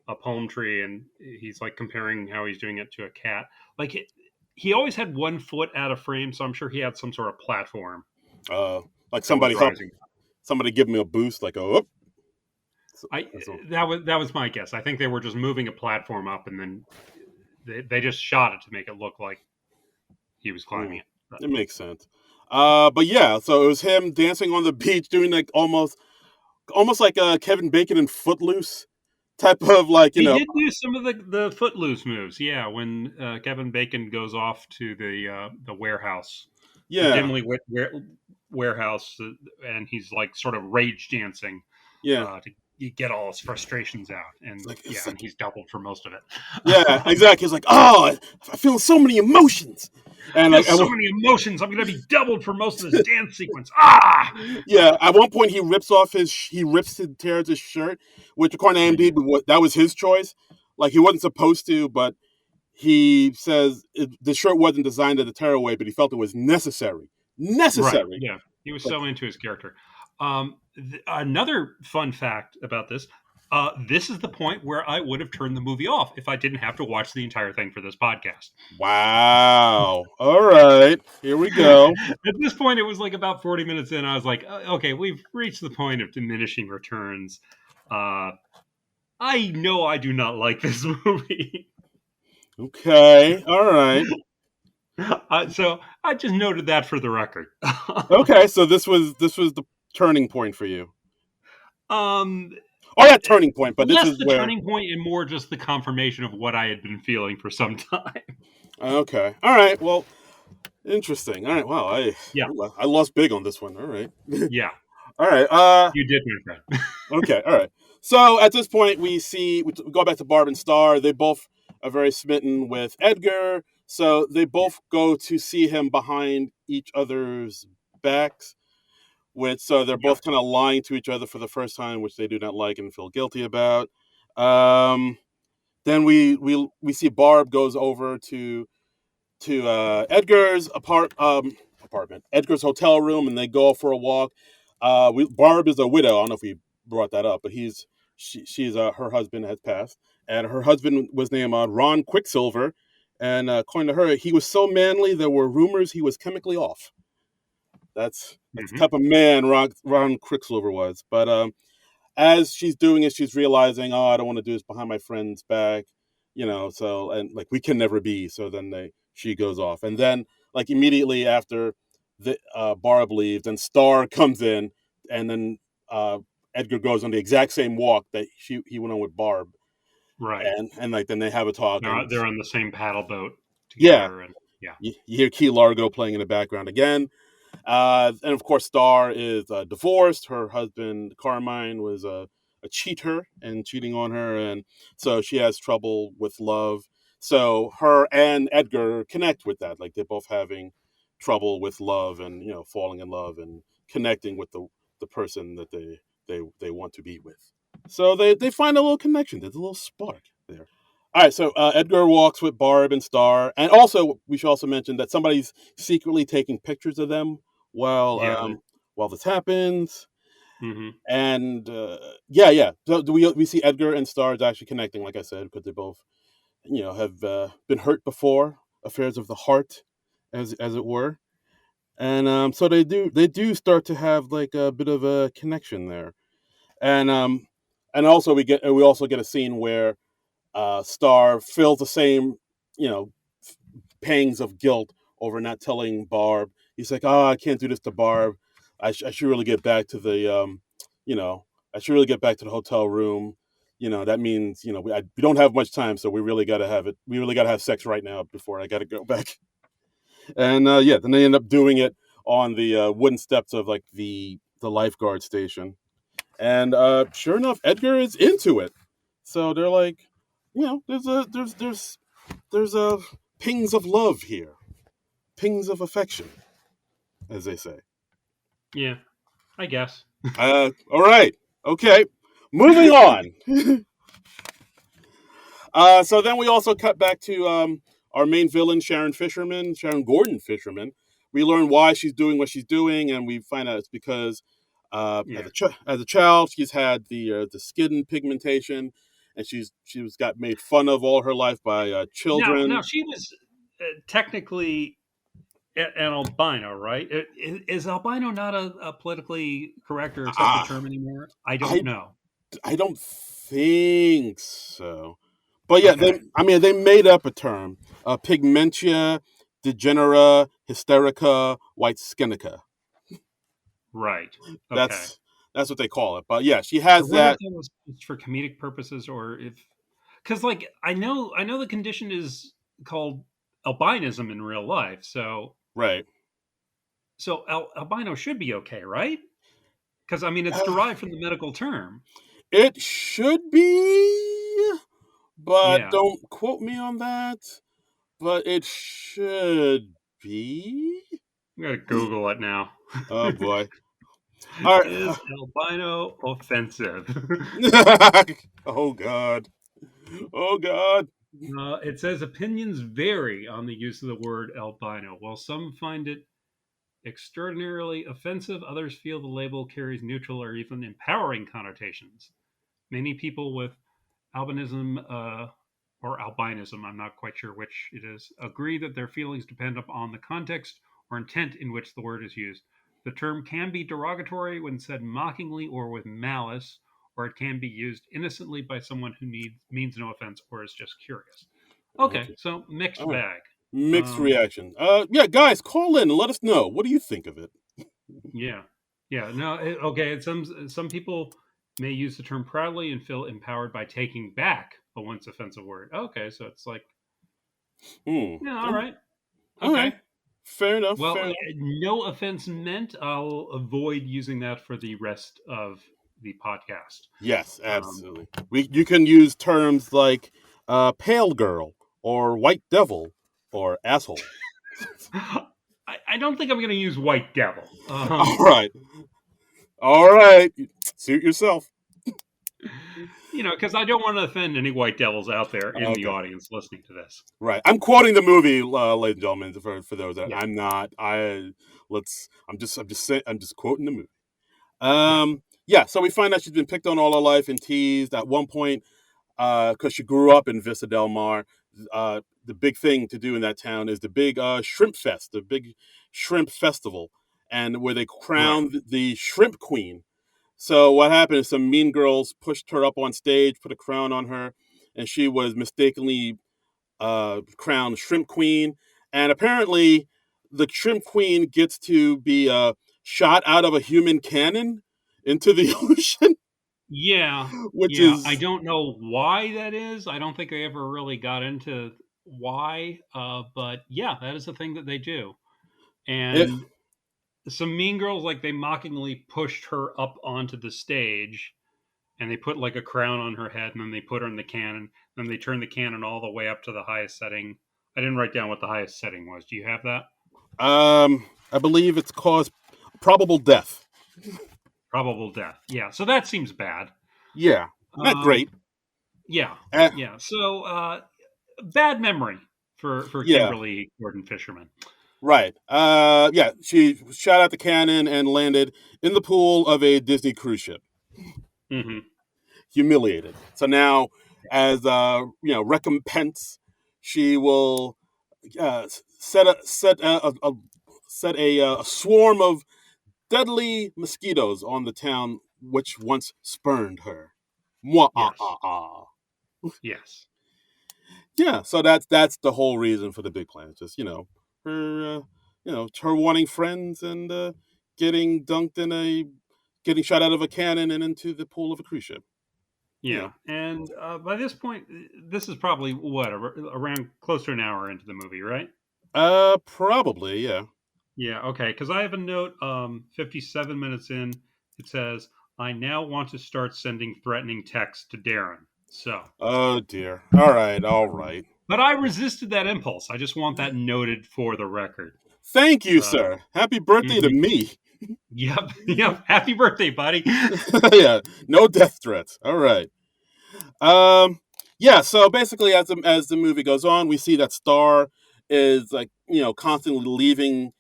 a palm tree, and he's like comparing how he's doing it to a cat. Like he always had one foot out of frame, so I'm sure he had some sort of platform uh like that was rising. somebody give me a boost like oh. I That's all. that was my guess. I think they were just moving a platform up, and then they just shot it to make it look like he was Hmm. climbing it. But It makes sense. But yeah, so it was him dancing on the beach, doing like almost like Kevin Bacon in Footloose type of like he did do some of the footloose moves, yeah. When Kevin Bacon goes off to the warehouse, the yeah, dimly lit warehouse, and he's like sort of rage dancing yeah. to get all his frustrations out, and It's yeah, and like he's doubled for most of it. yeah, exactly. He's like, oh, I feel so many emotions, and like There's so many emotions. I'm going to be doubled for most of this dance sequence. Ah. yeah, at one point he rips and tears his shirt, which according to Mhm. IMDb, that was his choice. Like he wasn't supposed to, but he says the shirt wasn't designed as a tearaway, but he felt it was necessary. Right. Necessary. Yeah. He was But so into his character. Another fun fact about this. This is the point where I would have turned the movie off if I didn't have to watch the entire thing for this podcast. wow. All right, here we go. At this point, it was like about 40 minutes in. I was like, okay, we've reached the point of diminishing returns. Uh, I know I do not like this movie. Okay. All right. So I just noted that for the record. Okay. So this was the turning point for you. um, Oh, yeah, turning point. But this Less is the where. turning point and more just the confirmation of what I had been feeling for some time. Okay. All right. Well, interesting. All right. Wow. Yeah, I lost big on this one. All right. yeah, All right. you did, my friend. Okay. All right. So at this point, we go back to Barb and Star. They both are very smitten with Edgar. So they both go to see him behind each other's backs. Which so they're Yep. both kind of lying to each other for the first time, which they do not like and feel guilty about. Um, then we see Barb goes over to Edgar's apartment, Edgar's hotel room, and they go for a walk. Barb is a widow. I don't know if we brought that up, but she's her husband has passed, and her husband was named Ron Quicksilver, and according to her, he was so manly there were rumors he was chemically off. That's the Hmm. type of man Ron Quicksilver was. But as she's doing it, she's realizing, oh, I don't want to do this behind my friend's back, So and like we can never be. So then she goes off, and then like immediately after the Barb leaves, and Star comes in, and then Edgar goes on the exact same walk that he went on with Barb, Right. and like then they have a talk, and They're on the same paddle boat yeah, together, and yeah, you hear Key Largo playing in the background again. And of course, Star is divorced. Her husband Carmine was a cheater and cheating on her, and so she has trouble with love. So her and Edgar connect with that, like they're both having trouble with love, and falling in love and connecting with the person that they want to be with. So they find a little connection. There's a little spark there. All right, so Edgar walks with Barb and Star, and also we should also mention that somebody's secretly taking pictures of them while yeah. while this happens. Hmm. And yeah, yeah. So do we see Edgar and Stars actually connecting, like I said, because they both have been hurt before, affairs of the heart, as it were, and so they do start to have like a bit of a connection there, and also we also get a scene where Star feels the same you know pangs of guilt over not telling Barb. He's like, oh, I can't do this to Barb. I should really get back to you know, I should really get back to the hotel room. That means, we don't have much time, so we really got to have it. We really got to have sex right now before I got to go back. And yeah, then they end up doing it on the wooden steps of like the lifeguard station. And sure enough, Edgar is into it. So they're like, there's a pings of love here, pings of affection, as they say. Yeah, I guess. All right, okay, moving on. So then we also cut back to our main villain, Sharon Gordon Fisherman. We learn why she's doing what she's doing, and we find out it's because Yeah. as a child she's had the skin pigmentation, and she was got made fun of all her life by Now children. she was technically an albino, right? Is albino not a politically correct or accepted Ah, term anymore? I don't I know. I don't think so. But yeah, Okay. they made up a term: pigmentia, degenera, hysterica, white skinnica. Right. Okay. That's what they call it. But yeah, she I has wonder if that. that was just for comedic purposes or if, because like I know the condition is called albinism in real life. Right. So albino should be okay, right? Because I mean it's Uh, derived from the medical term. it should be, but Yeah. don't quote me on that. But it should be. I'm gonna Google it now. Oh boy. All Is right. albino offensive? Oh god. Oh god. It says opinions vary on the use of the word albino. While some find it extraordinarily offensive, others feel the label carries neutral or even empowering connotations. Many people with albinism or albinism, I'm not quite sure which it is, agree that their feelings depend upon the context or intent in which the word is used. The term can be derogatory when said mockingly or with malice, or it can be used innocently by someone who means no offense or is just curious. Okay, Okay. so mixed All right. bag. Mixed Um, reaction. Yeah, guys, call in and let us know. What do you think of it? yeah, yeah. No, okay. Some people may use the term proudly and feel empowered by taking back a once offensive word. Okay, so it's like, Hmm. yeah, all right, All right. okay. Fair enough. Well, Fair enough. no offense meant. I'll avoid using that for the rest of the podcast. Yes, Um, absolutely. You can use terms like pale girl or white devil or asshole. I don't think I'm going to use white devil. All right. All right. Suit yourself. Because I don't want to offend any white devils out there in the Okay. audience listening to this. Right. I'm quoting the movie, ladies and gentlemen, for those that Yeah, I'm not. I'm just quoting the movie. yeah, Yeah, so we find out she's been picked on all her life and teased at one point, because she grew up in Vista Del Mar. The big thing to do in that town is the big shrimp fest, the big shrimp festival, and where they right. crown the shrimp queen. So what happened is some mean girls pushed her up on stage, put a crown on her, and she was mistakenly crowned shrimp queen. And apparently, the shrimp queen gets to be shot out of a human cannon into the ocean, Yeah, which yeah. I is don't know why that is. I don't think they ever really got into why. But yeah, that is a thing that they do. it. And some mean girls, like they mockingly pushed her up onto the stage and they put like a crown on her head and then they put her in the cannon. Then they turned the cannon all the way up to the highest setting. I didn't write down what the highest setting was. Do you have that? I believe it's caused probable death. Probable death. Yeah. So that seems bad. Yeah, not Um, great. yeah. Uh, Yeah. So bad memory for yeah, Kimberly Gordon Fisherman. right. Yeah, she shot out the cannon and landed in the pool of a Disney cruise ship, Hmm. humiliated. So now, as recompense, she will set a swarm of deadly mosquitoes on the town which once spurned her. Mwah, ah, Yes. ah, ah. Yes. Yeah, so that's the whole reason for the big plan. It's just her, her wanting friends and getting shot out of a cannon and into the pool of a cruise ship. You Yeah. And by this point, this is probably what around close to an hour into the movie, right? probably, yeah. Yeah, okay. Because I have a note, 57 minutes in, it says, I now want to start sending threatening texts to Darren. So, Oh dear. All right, all um, right. but I resisted that impulse. I just want that noted for the record. Thank you, Uh, sir. Happy birthday to mhm. me. Yep, yep. Happy birthday, buddy. Yeah, no death threats. All right. Um, yeah. So basically, as the movie goes on, we see that Star is like constantly leaving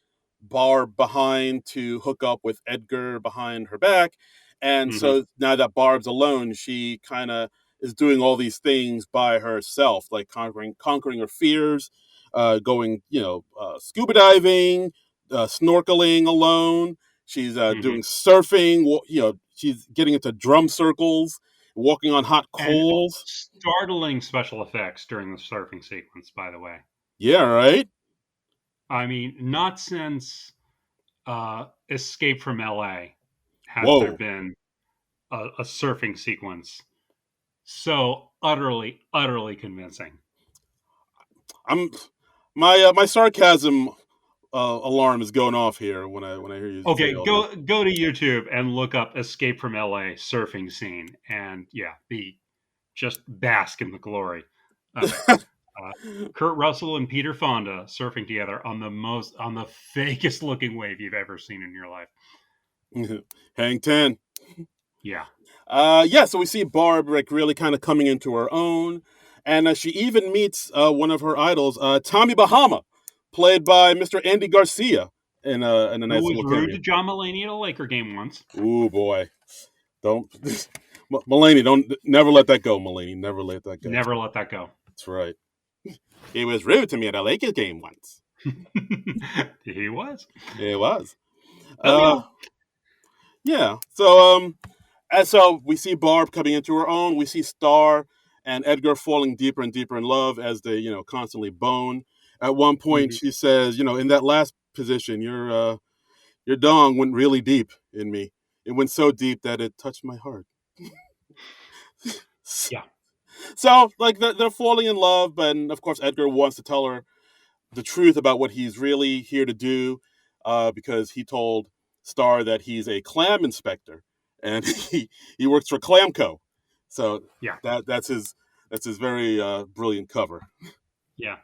Barb behind to hook up with Edgar behind her back, and Hmm. so now that Barb's alone, she kind of is doing all these things by herself, like conquering her fears, going scuba diving, snorkeling alone. She's Hmm. doing surfing. She's getting into drum circles, walking on hot And coals. startling special effects during the surfing sequence, by the way. Yeah, right. I mean, not since Escape from LA has there Whoa. been a surfing sequence so utterly, utterly convincing. I'm my sarcasm alarm is going off here when I hear you say Okay, all this. go to YouTube and look up "Escape from LA" surfing scene, and yeah, be just bask in the glory of it. Uh, Kurt Russell and Peter Fonda surfing together on the fakest looking wave you've ever seen in your life. Hang ten. Yeah, Yeah, so we see Barb like really kind of coming into her own, and she even meets one of her idols, Tommy Bahama, played by Mr. Andy Garcia, in a who nice was little rude cameo. to John Mulaney at a Laker game once. Ooh boy, don't Mulaney, don't never let that go, Mulaney, never let that go. Never let that go. That's right. He was rude to me at a Lakers game once. He was. It was. Don't we Uh, all? yeah. So we see Barb coming into her own. We see Star and Edgar falling deeper and deeper in love as they, constantly bone. At one point, Hmm. she says, in that last position, your dong went really deep in me. It went so deep that it touched my heart. Yeah, So, like, they're falling in love, but of course, Edgar wants to tell her the truth about what he's really here to do, because he told Star that he's a clam inspector and he works for Clamco. So yeah, that's his very brilliant cover. yeah.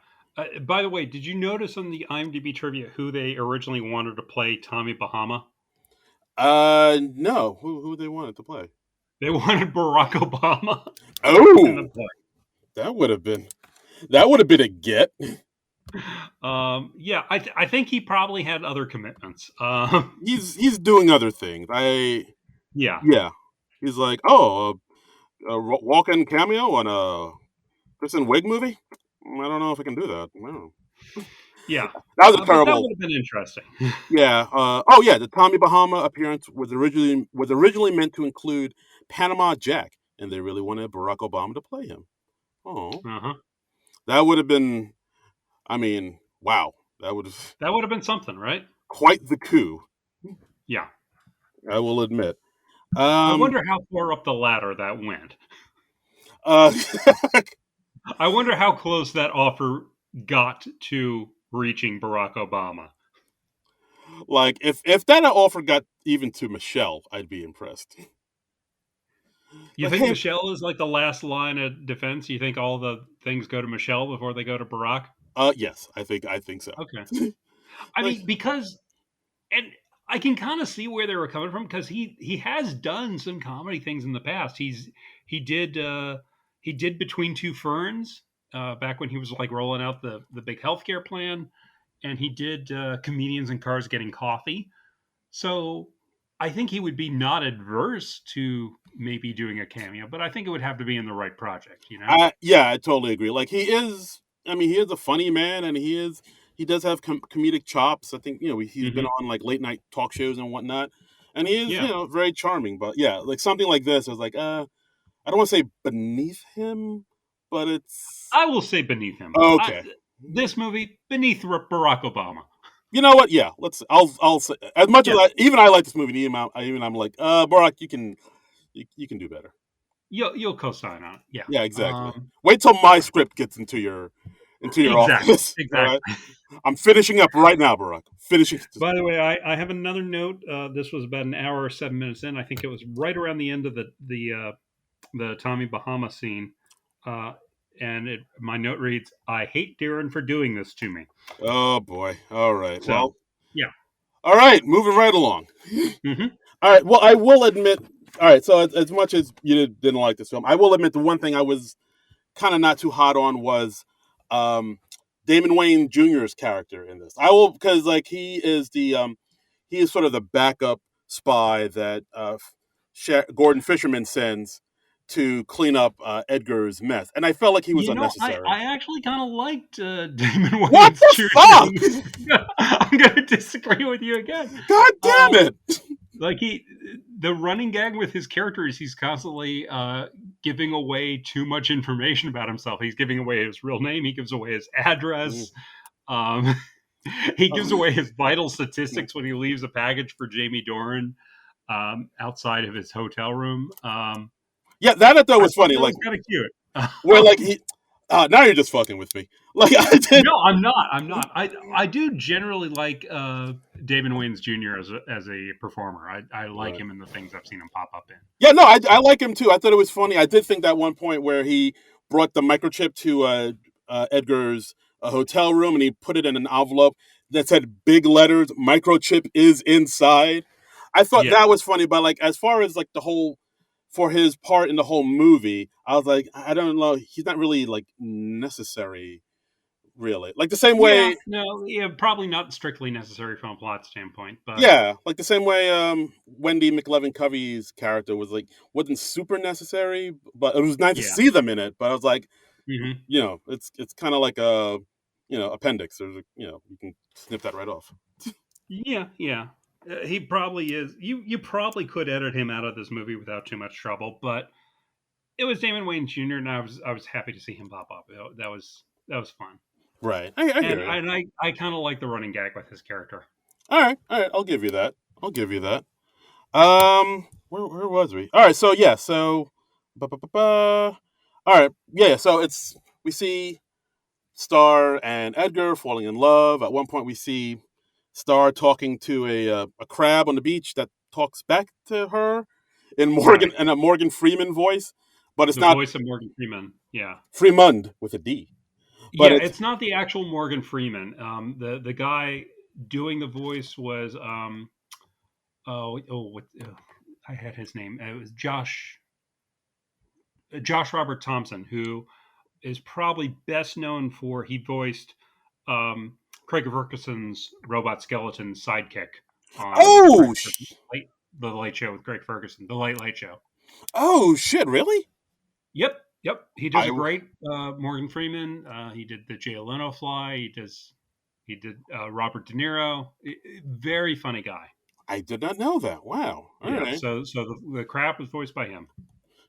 By the way, did you notice on the IMDb trivia who they originally wanted to play Tommy Bahama? No, who they wanted to play? They wanted Barack Obama in the Oh, play. that would have been that would have been a get. Yeah, I think he probably had other commitments. He's doing other things. Yeah, Yeah, he's like, oh, walk-in cameo on a Kristen Wiig movie. I don't know if I can do that. No. yeah, That was a but that terrible. would have been interesting. Yeah. Oh yeah, the Tommy Bahama appearance was originally meant to include Panama Jack, and they really wanted Barack Obama to play him. Oh, Uh-huh. that would have been. I mean, wow, that would have That would have been something, right? quite the coup. Yeah. I will admit. I Um. wonder how far up the ladder that went. Uh. I wonder how close that offer got to reaching Barack Obama. like if that offer got even to Michelle, I'd be impressed. You Like, think hey, Michelle is like the last line of defense? You think all the things go to Michelle before they go to Barack? yes, I think so. Okay. I Like, mean, because and I can kind of see where they were coming from because he has done some comedy things in the past. He did he did Between Two Ferns back when he was like rolling out the big healthcare plan, and he did Comedians in Cars Getting Coffee. So I think he would be not adverse to maybe doing a cameo, but I think it would have to be in the right project, you know? yeah, I totally agree. Like he is, I mean, he is a funny man, and he does have comedic chops. I think he's been Hmm. on like late night talk shows and whatnot, and he is Yeah, very charming. But yeah, like something like this, I was like, I don't want to say beneath him, but it's I will say beneath him. okay. This movie beneath Barack Obama. You know what? Yeah, I'll say as much as Yeah, I like this movie. Even I'm like, Barack, you can do better. you'll co-sign on it. Yeah. Yeah, exactly. Wait till my script gets into your Exactly. office. All right, Exactly. I'm finishing up right now, Barack. Finishing. By the way, I have another note. This was about an hour or 7 minutes in. I think it was right around the end of the Tommy Bahama scene. Uh, and my note reads, "I hate Darren for doing this to me." Oh boy. All right. So, Well. yeah. All right. Moving right along. Hmm. All right. Well, I will admit. All right. So as much as you didn't like this film, I will admit the one thing I was kind of not too hot on was um, Damon Wayne Jr.'s character in this. I will because like he is sort of the backup spy that Gordon Fisherman sends to clean up Edgar's mess, and I felt like he was You know, I, unnecessary. I actually kind of liked Damon What Wayans the fuck? Jr. I'm going to disagree with you again. God damn Um, it! like the running gag with his character is he's constantly giving away too much information about himself. He's giving away his real name. He gives away his address. Um, he gives away his vital statistics when he leaves a package for Jamie Doran outside of his hotel room. Yeah, that I thought I was thought funny. that Like was kind of cute. where like he. Now you're just fucking with me. Like I did. No, I'm not. I'm not. I do generally like David Wayans Jr. as a performer. I like Right. him in the things I've seen him pop up in. Yeah, no, I like him too. I thought it was funny. I did think that one point where he brought the microchip to Edgar's hotel room and he put it in an envelope that said big letters, "Microchip is inside." I thought Yeah, that was funny, but like as far as like the whole for his part in the whole movie, I was like, I don't know, he's not really like necessary, really. Like the same yeah, way, no, yeah, probably not strictly necessary from a plot standpoint, but yeah, like the same way Wendy McLevin Covey's character was like wasn't super necessary, but it was nice to yeah, see them in it. But I was like, hmm it's kind of like a appendix. There's you can snip that right off. yeah, yeah. He probably is. You probably could edit him out of this movie without too much trouble, but it was Damon Wayans Jr. and I was happy to see him pop up. That was fun, Right. I and hear you. I kind of like the running gag with his character. All right. All right. I'll give you that. I'll give you that. Where was we? All right. So yeah. So, ba. All right. Yeah. So it's we see Star and Edgar falling in love. At one point, we see Star talking to a crab on the beach that talks back to her Right, in a Morgan Freeman voice, but it's the not voice of Morgan Freeman. Yeah, Freemund with a D. But yeah, it's it's not the actual Morgan Freeman. The guy doing the voice was what I had his name. It was Josh Robert Thompson, who is probably best known for he voiced um, Craig Ferguson's robot skeleton sidekick on oh The Late Show with Craig Ferguson, The Late Late Show. oh shit, really? Yep, yep. He does I a great Morgan Freeman. He did the Jay Leno fly. He did Robert De Niro. Very funny guy. I did not know that. Wow. All Yeah. right, So the crap was voiced by him.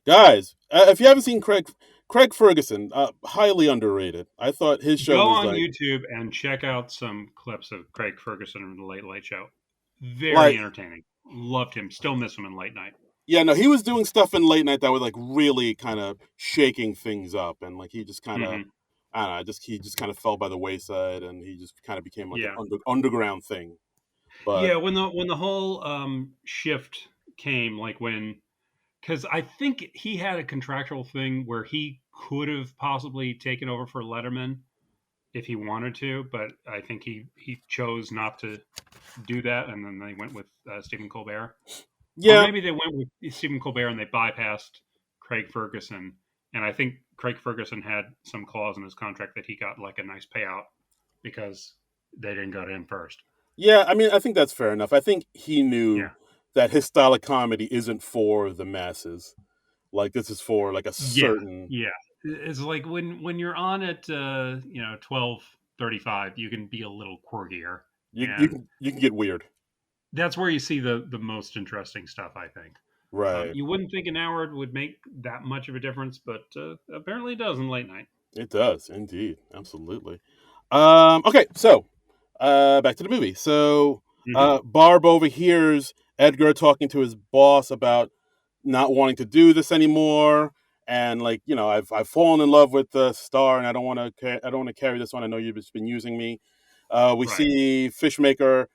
guys, if you haven't seen Craig Ferguson, highly underrated. I thought his show Go was on like YouTube and check out some clips of Craig Ferguson in the Late Late Show. Very like entertaining. Loved him. Still miss him in late night. yeah, no, he was doing stuff in late night that was like really kind of shaking things up, and like he just kind of, Hmm. I don't know, just he just kind of fell by the wayside, and he just kind of became like an Yeah, underground thing. But yeah. When the whole shift came, like when because I think he had a contractual thing where he could have possibly taken over for Letterman if he wanted to, but I think he chose not to do that, and then they went with Stephen Colbert, or yeah, maybe they went with Stephen Colbert and they bypassed Craig Ferguson, and I think Craig Ferguson had some clause in his contract that he got like a nice payout because they didn't go to him first. yeah, I mean, I think that's fair enough. I think he Yeah, knew that his style of comedy isn't for the masses. Like this is for like a yeah, certain yeah. It's like when you're on at 12:35, you can be a little quirkier, and you can get weird, that's where you see the most interesting stuff. I think right? you wouldn't think an hour would make that much of a difference, but apparently it does in late night. It does indeed, absolutely. Okay, so back to the movie. So Hmm. Barb overhears Edgar talking to his boss about not wanting to do this anymore, and like I've fallen in love with the star, and I don't want to carry this on. I know you've just been using me. We Right. see Fishmaker,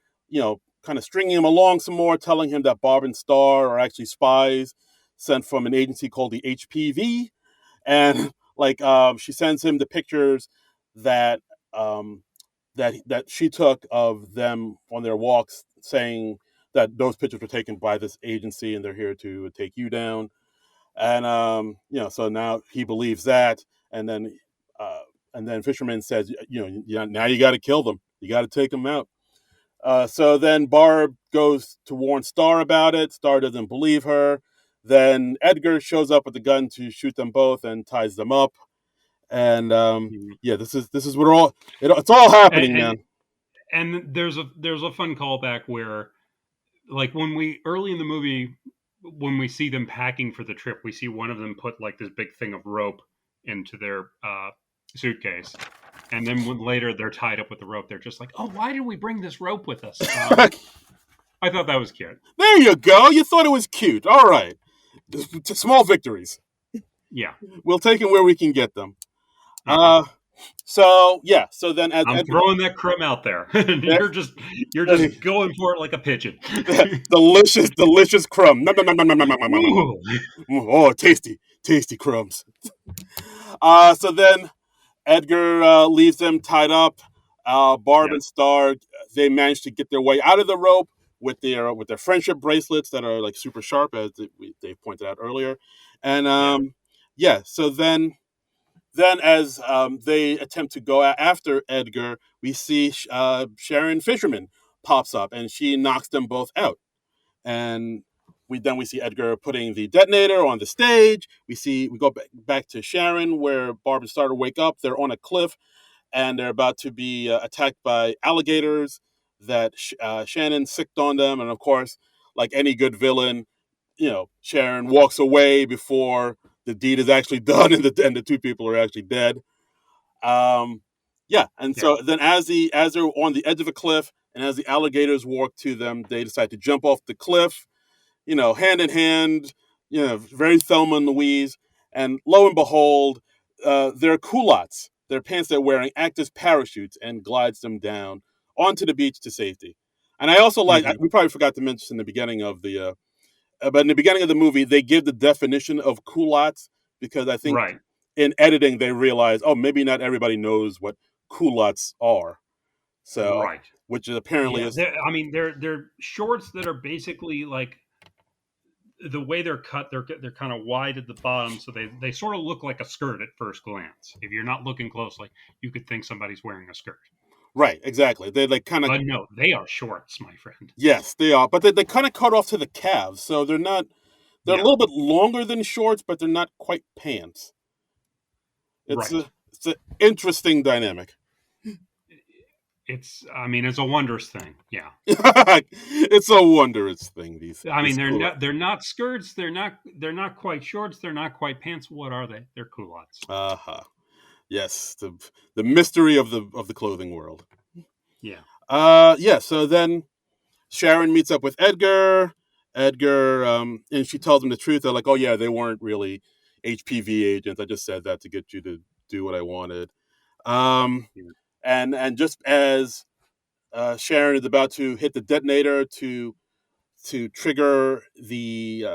kind of stringing him along some more, telling him that Barb and Star are actually spies sent from an agency called the HPV, and like she sends him the pictures that um, that she took of them on their walks, saying that those pictures were taken by this agency and they're here to take you down. And so now he believes that, and then uh, Fisherman says, yeah, now you got to kill them, you got to take them out. So then Barb goes to warn Star about it. Star doesn't believe her. Then Edgar shows up with the gun to shoot them both and ties them up. And Mhm. yeah, this is what it's all And, happening, and man. and there's a fun callback where like when we early in the movie when we see them packing for the trip, we see one of them put like this big thing of rope into their suitcase, and then when later they're tied up with the rope, they're just like, "Oh, why did we bring this rope with us?" I thought that was cute. There you go. You thought it was cute. All right, small victories. Yeah. We'll take them where we can get them. Uh huh. Uh, so yeah. So then as I'm Edgar, throwing that crumb out there, and you're just going for it like a pigeon. delicious, delicious crumb. Nom, nom, nom, nom, nom, nom, nom, nom, nom, nom. Ooh. Oh, tasty, tasty crumbs. So then Edgar leaves them tied up. Barb Yeah. and Star, they manage to get their way out of the rope with their friendship bracelets that are like super sharp, as they pointed out earlier. And Yeah. yeah, so then as they attempt to go after Edgar, we see Sharon Fisherman pops up, and she knocks them both out. And we see Edgar putting the detonator on the stage. We go back to Sharon, where Barb and Star wake up. They're on a cliff, and they're about to be attacked by alligators that Shannon sicked on them. And of course, like any good villain, Sharon walks away before the deed is actually done, and the two people are actually dead. Um, yeah, and Yeah. so then as they're on the edge of a cliff, and as the alligators walk to them, they decide to jump off the cliff, hand in hand, very Thelma and Louise. And lo and behold, their culottes, their pants they're wearing, act as parachutes and glides them down onto the beach to safety. And I also Hmm. we probably forgot to mention in the beginning of but in the beginning of the movie, they give the definition of culottes because I think Right. in editing they realize, oh, maybe not everybody knows what culottes are. So, Right. which is apparently Yeah. is I mean, they're shorts that are basically like the way they're cut. They're kind of wide at the bottom, so they sort of look like a skirt at first glance. If you're not looking closely, you could think somebody's wearing a skirt. right, exactly. They like kind of But no, they are shorts, my friend. yes, they are, but they kind of cut off to the calves, so they're not. They're a Yeah. little bit longer than shorts, but they're not quite pants. Right. It's an interesting dynamic. I mean, it's a wondrous thing. Yeah. It's a wondrous thing. I mean, These cool. they're not skirts. They're not quite shorts. They're not quite pants. What are they? They're culottes. Uh-huh. Yes, the mystery of the clothing world. Yeah. Yeah. So then Sharon meets up with Edgar. Edgar, and she tells him the truth. They're like, "Oh yeah, they weren't really HPV agents. I just said that to get you to do what I wanted." Um, Yeah. and just as Sharon is about to hit the detonator to trigger the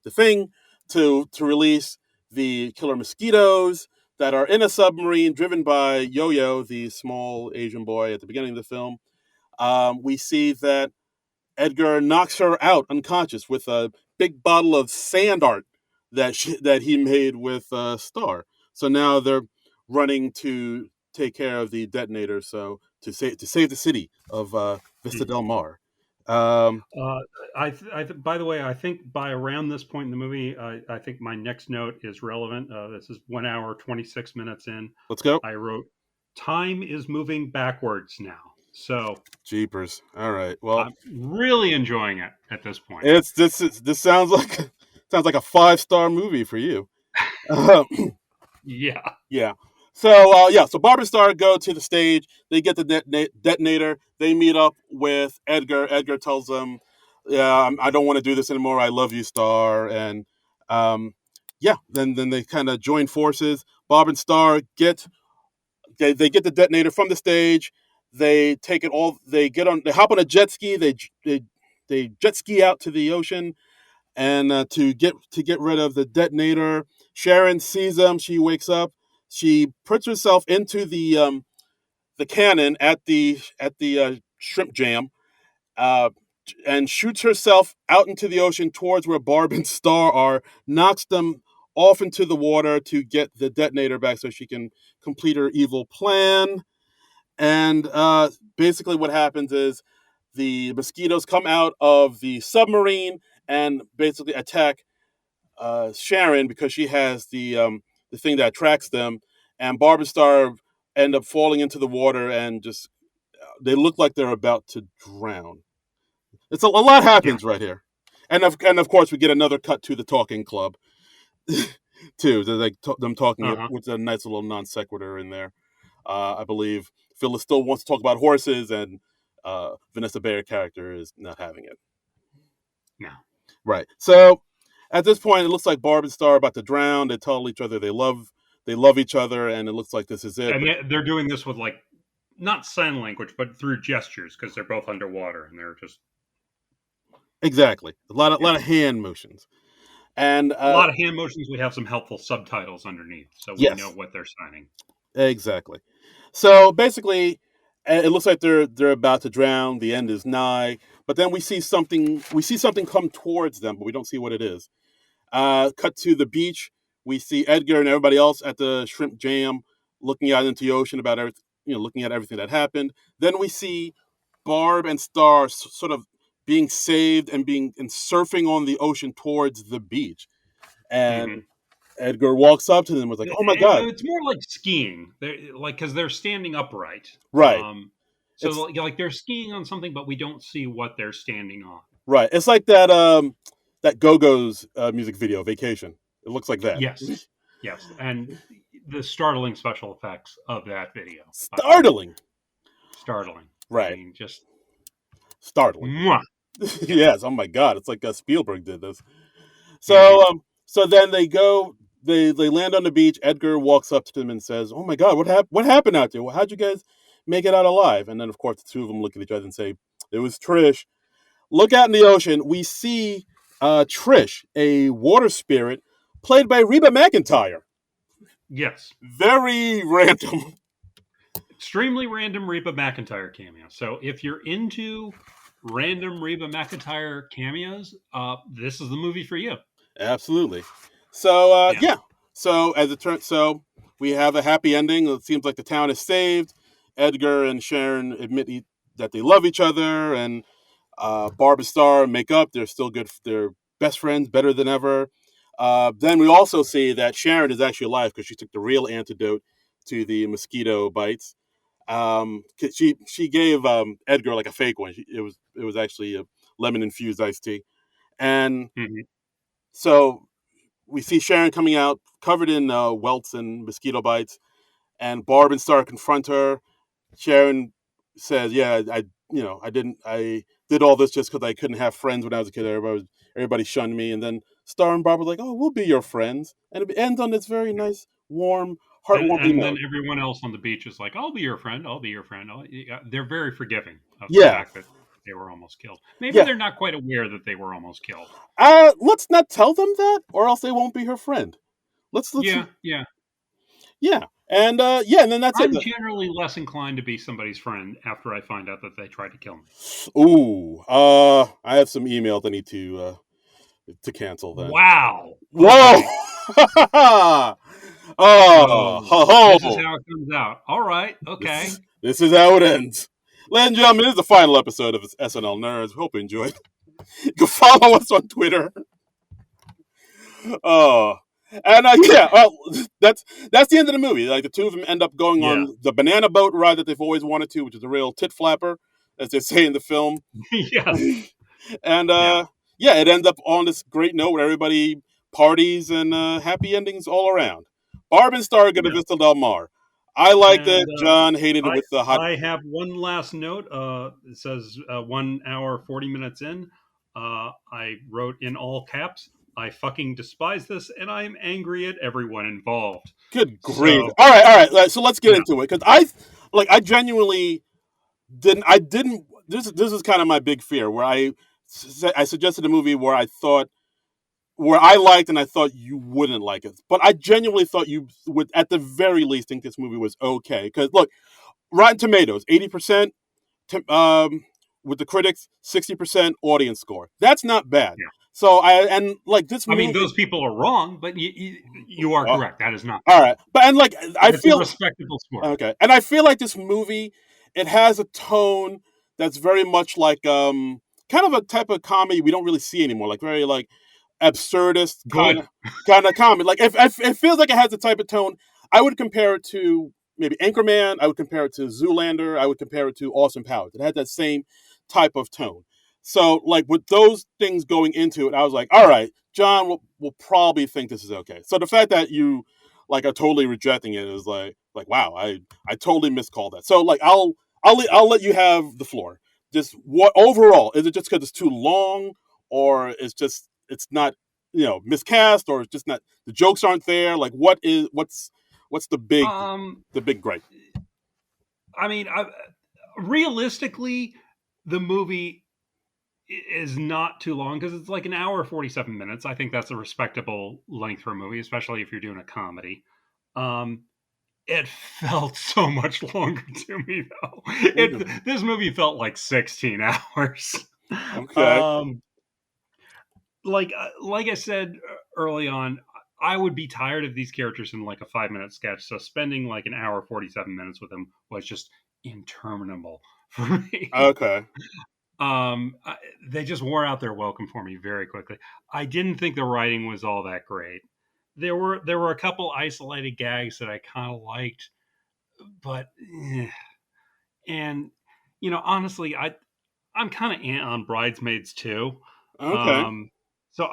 thing to release the killer mosquitoes that are in a submarine driven by Yo-Yo, the small Asian boy at the beginning of the film. We see that Edgar knocks her out unconscious with a big bottle of sand art that he made with Star. So now they're running to take care of the detonator. So to save the city of Vista Mhm. Del Mar. Um, Uh, by the way, I think by around this point in the movie, I think my next note is relevant. This is 1 hour 26 minutes in. let's go. I wrote, "Time is moving backwards now." So Jeepers. All right. Well, I'm really enjoying it at this point. this sounds like sounds like a 5-star movie for you. Yeah. Yeah. So yeah, so Barb and Star go to the stage. They get the detonator. They meet up with Edgar. Edgar tells them, "Yeah, I don't want to do this anymore. I love you, Star." And um, yeah, then they kind of join forces. Barb and Star they get the detonator from the stage. They take it all. They hop on a jet ski. They jet ski out to the ocean and to get rid of the detonator. Sharon sees them. She wakes up. She puts herself into the cannon at the shrimp jam, uh, and shoots herself out into the ocean towards where Barb and Star are. Knocks them off into the water to get the detonator back so she can complete her evil plan. And basically, what happens is the mosquitoes come out of the submarine and basically attack Sharon because she has the thing that attracts them, and Barb and Star end up falling into the water and just they look like they're about to drown. A lot Yeah. happens right here, and of course we get another cut to the talking club too. They're like them talking Uh-huh. with a nice little non sequitur in there. I believe Phyllis still wants to talk about horses, and Vanessa Bayer character is not having it. No. Right. So at this point, it looks like Barb and Star are about to drown. They tell each other they love each other, and it looks like this is it. And But they're doing this with like not sign language, but through gestures because they're both underwater and they're just exactly, a yeah. lot of hand motions, and A lot of hand motions. We have some helpful subtitles underneath, so we know yes, what they're signing. exactly. So basically, it looks like they're about to drown. The end is nigh. But then we see something. We see something come towards them, but we don't see what it is. Cut to the beach. We see Edgar and everybody else at the shrimp jam, looking out into the ocean about everything. Looking at everything that happened. Then we see Barb and Star sort of being saved and surfing on the ocean towards the beach. And Hmm. Edgar walks up to them and was like, "Oh my god!" It's more like skiing. They're like because they're standing upright. Right. So It's like they're skiing on something, but we don't see what they're standing on. right. It's like that Go Go's music video, Vacation. It looks like that. Yes, yes, and the startling special effects of that video, by the way, Startling. startling. I Right. mean, just Startling. mwah. Yeah, Yes. Oh my God. It's like Spielberg did this. hmm So then they go. They land on the beach. Edgar walks up to them and says, "Oh my God, what happened out there? How'd you guys make it out alive?" And then of course the two of them look at each other and say, "It was Trish." Look out in the ocean. We see Trish, a water spirit, played by Reba McEntire. yes, Very random. extremely random Reba McEntire cameo. So if you're into random Reba McEntire cameos, this is the movie for you. Absolutely. So Yeah, yeah. So as it turns, so we have a happy ending. It seems like the town is saved. Edgar and Sharon admit that they love each other, and Barb and Star make up. They're still good. They're best friends, better than ever. Then we also see that Sharon is actually alive because she took the real antidote to the mosquito bites. She gave Edgar like a fake one. It was actually a lemon infused iced tea, and hmm so we see Sharon coming out covered in welts and mosquito bites, and Barb and Star confront her. Sharon says, "Yeah, I did all this just because I couldn't have friends when I was a kid. Everybody shunned me." And then Star and Barb are like, "Oh, we'll be your friends," and it ends on this very nice, warm, heartwarming and then note. everyone else on the beach is like, "I'll be your friend. I'll be your friend." Yeah, they're very forgiving of the Yeah, fact that they were almost killed. Maybe yeah. they're not quite aware that they were almost killed. Let's not tell them that, or else they won't be her friend. Let's Yeah, yeah. yeah, and yeah, and then that's it. I'm generally less inclined to be somebody's friend after I find out that they tried to kill me. Ooh, I have some emails I need to cancel then. Wow. Whoa! Okay. Oh, Oh, ho this is ho! how it comes out. All right. This Okay. is this is how it ends. Ladies and gentlemen, this is the final episode of SNL Nerds. Hope you enjoyed. You can follow us on Twitter. Oh, and yeah, well, that's the end of the movie. Like the two of them end up going Yeah. on the banana boat ride that they've always wanted to, which is a real tit flapper, as they say in the film. Yes. And Yeah. yeah, it ends up on this great note where everybody parties and happy endings all around. Barb and Star go to Yeah. Vista Del Mar. I liked And it. John hated it I with the hot. I have one last note. It says 1 hour 40 minutes in. I wrote in all caps. I fucking despise this, and I am angry at everyone involved. Good grief! So All right. So let's get yeah, into it because I genuinely didn't. I didn't. This is kind of my big fear where I suggested a movie where I liked and I thought you wouldn't like it, but I genuinely thought you would at the very least think this movie was okay. Because look, Rotten Tomatoes 80%, with the critics 60% audience score. That's not bad. yeah. So and like this I mean, movie. those people are wrong, but you are Uh, correct. That is not all bad. right, but and like I It's a feel respectable score. okay, and I feel like this movie it has a tone that's very much like kind of a type of comedy we don't really see anymore, like very like absurdist kind Good. of kind of comedy. Like if it feels like it has a type of tone, I would compare it to maybe Anchorman. I would compare it to Zoolander. I would compare it to Austin Powers. It had that same type of tone. So like with those things going into it, I was like, all right, John will probably think this is okay. So the fact that you like are totally rejecting it is like wow, I totally miscalled that. So like I'll let you have the floor. Just what overall is it just because it's too long, or it's not miscast, or it's just not the jokes aren't there? Like what's Um, the big gripe? I mean, realistically, the movie is not too long because it's like 1 hour 47 minutes. I think that's a respectable length for a movie, especially if you're doing a comedy. Um, it felt so much longer to me though. This movie felt like 16 hours. Okay. Um, like I said early on, I would be tired of these characters in like a 5 minute sketch. So spending like 1 hour 47 minutes with them was just interminable for me. Okay. They just wore out their welcome for me very quickly. I didn't think the writing was all that great. There were a couple isolated gags that I kind of liked, but and honestly, I'm kind of on Bridesmaids too. Okay. Um, so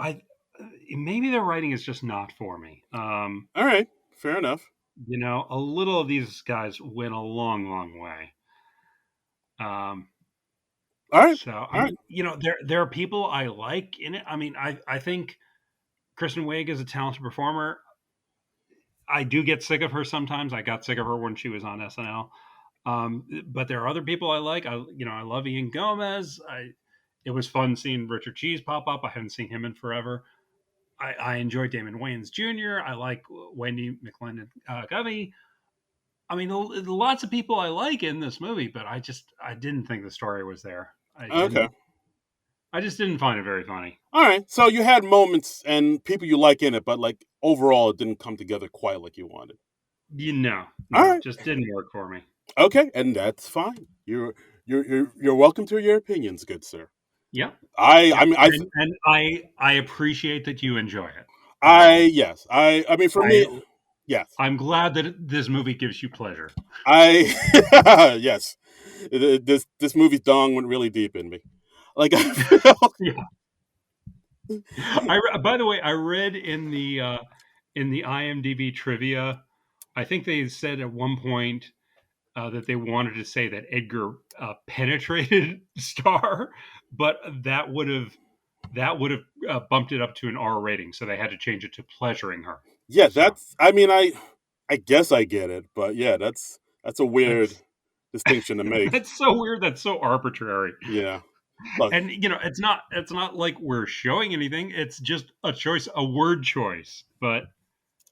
maybe their writing is just not for me. All right, fair enough. A little of these guys went a long, long way. Um, All right, so I all right. mean, there are people I like in it. I mean, I think Kristen Wiig is a talented performer. I do get sick of her sometimes. I got sick of her when she was on SNL. But there are other people I like. I love Ian Gomez. It was fun seeing Richard Cheese pop up. I haven't seen him in forever. I enjoy Damon Wayans Jr. I like Wendy McLendon Covey. I mean, lots of people I like in this movie, but I didn't think the story was there. Okay. I just didn't find it very funny. All right. So you had moments and people you like in it, but like overall, it didn't come together quite like you wanted. All No, right. just didn't work for me. Okay, and that's fine. You're welcome to your opinions, good sir. Yeah, I yeah, mean and I appreciate that you enjoy it. I yes I mean for I me yes I'm glad that this movie gives you pleasure. I yes this movie's dong went really deep in me. Like I feel Yeah. By the way, I read in the IMDb trivia, I think they said at one point that they wanted to say that Edgar penetrated Star, but that would have bumped it up to an R rating, so they had to change it to pleasuring her. yeah So that's I mean I guess I get it, but yeah that's a weird that's distinction to make. that's so weird. That's so arbitrary. Yeah. Look, And it's not like we're showing anything. It's just a choice, a word choice. But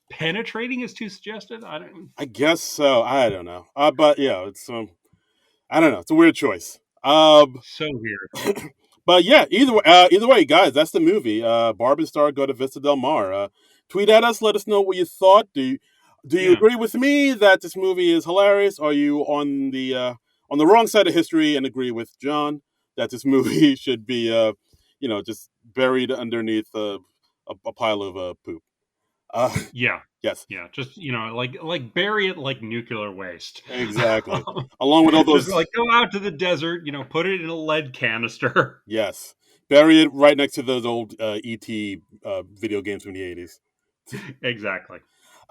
penetrating is too suggestive. I don't. I guess so. I don't know. But yeah, it's I don't know. It's a weird choice. So weird. But yeah, either way, guys, that's the movie. Barb and Star go to Vista Del Mar. Tweet at us. Let us know what you thought. Do you Yeah. agree with me that this movie is hilarious? Are you on the wrong side of history and agree with John that this movie should be just buried underneath a pile of poop? Uh, Yeah. yes, Yeah. Just like bury it like nuclear waste. exactly. Along with all Just those, like go out to the desert. Put it in a lead canister. yes, bury it right next to those old ET video games from the '80s. Exactly.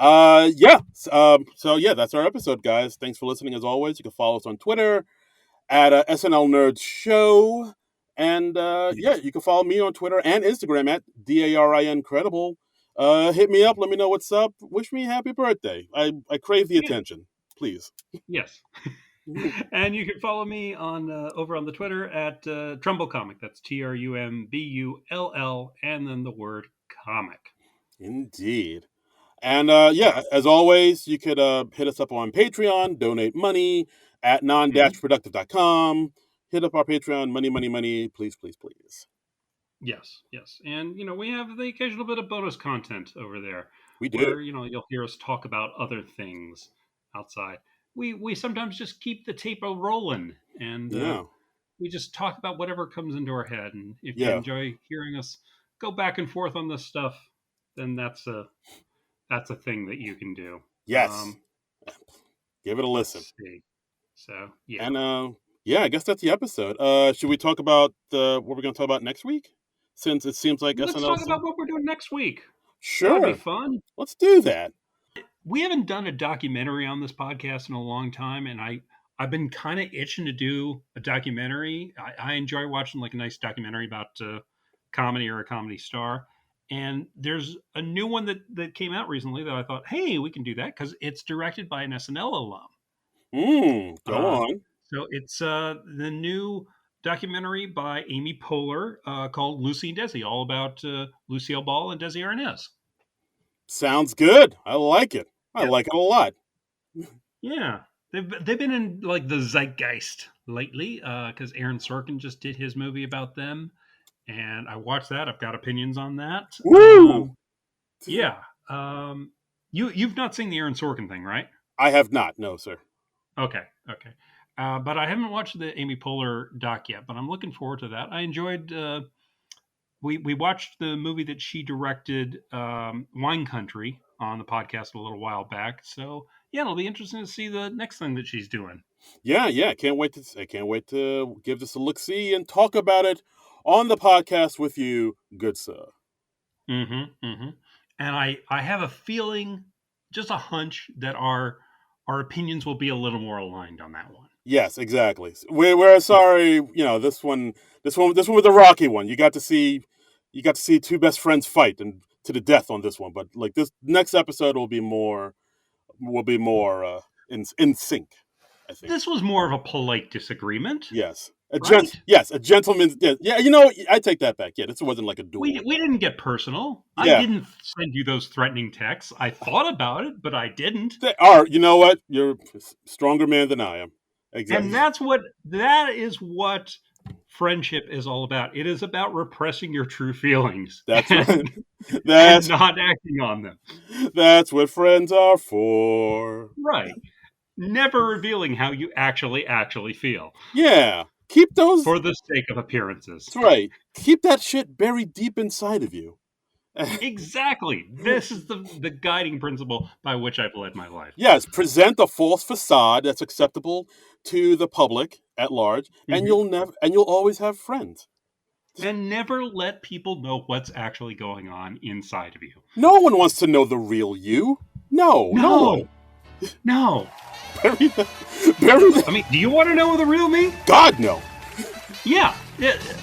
Yeah. So yeah, that's our episode, guys. Thanks for listening. As always, you can follow us on Twitter at SNL Nerds Show, and yeah, Yes. you can follow me on Twitter and Instagram at DARINcredible. Hit me up. Let me know what's up. Wish me happy birthday. I crave the Yeah. attention, please. Yes. And you can follow me on over on the Twitter at Trumbull Comic. That's TRUMBULL, and then the word comic. Indeed. And Yeah. yeah, as always, you could hit us up on Patreon, donate money at Hmm. non-productive.com. Hit up our Patreon, money, money, money, please, please, please. Yes, yes, and we have the occasional bit of bonus content over there, We do. where you'll hear us talk about other things outside. We sometimes just keep the tape a rolling, and Yeah. we just talk about whatever comes into our head. And if you Yeah. enjoy hearing us go back and forth on this stuff, then that's a thing that you can do. Yes. Give it a listen. Let's see. So yeah, And yeah, I guess that's the episode. Should we talk about what we're going to talk about next week? Since it seems like let's SNL. talk about what we're doing next week. That would be Sure. fun. Let's do that. We haven't done a documentary on this podcast in a long time, and I've been kind of itching to do a documentary. I enjoy watching like a nice documentary about comedy or a comedy star. And there's a new one that came out recently that I thought, hey, we can do that because it's directed by an SNL alum. Go Uh, on. so it's the new documentary by Amy Poehler called Lucy and Desi, all about Lucille Ball and Desi Arnaz. Sounds good. I like it. I Yeah, like it a lot. yeah. They've been in like the zeitgeist lately because Aaron Sorkin just did his movie about them, and I watched that. I've got opinions on that. Woo! Yeah. You've not seen the Aaron Sorkin thing, right? I have not. No, sir. Okay, okay. But I haven't watched the Amy Poehler doc yet, but I'm looking forward to that. I enjoyed. We watched the movie that she directed, Wine Country, on the podcast a little while back. So yeah, it'll be interesting to see the next thing that she's doing. Yeah, yeah. I can't wait to give this a look see and talk about it on the podcast with you, good sir. Mm-hmm. Mm-hmm. And I have a feeling, just a hunch, that our opinions will be a little more aligned on that one. Yes, exactly. We're Yeah. sorry, this one was a rocky one. You got to see two best friends fight and to the death on this one. But like this next episode will be more in sync, I think. This was more of a polite disagreement, Yes, right? a gentleman's. Yeah, yeah. I take that back. Yeah, this wasn't like a duel. We didn't get personal. I Yeah, didn't send you those threatening texts. I thought about it, but I didn't. they are. You know what? You're a stronger man than I am. And Exactly. that is what friendship is all about. It is about repressing your true feelings That's right. and and That's not acting on them. that's what friends are for. Right. Never revealing how you actually feel Yeah. Keep those. for the sake of appearances. That's right. Keep that shit buried deep inside of you. Exactly. This is the guiding principle by which I've led my life. Yes, present a false facade that's acceptable to the public at large, and Mhm. you'll always have friends. And never let people know what's actually going on inside of you. No one wants to know the real you. No No, one. no. Bury that. Bury I that. mean, do you want to know the real me? God, no. Yeah,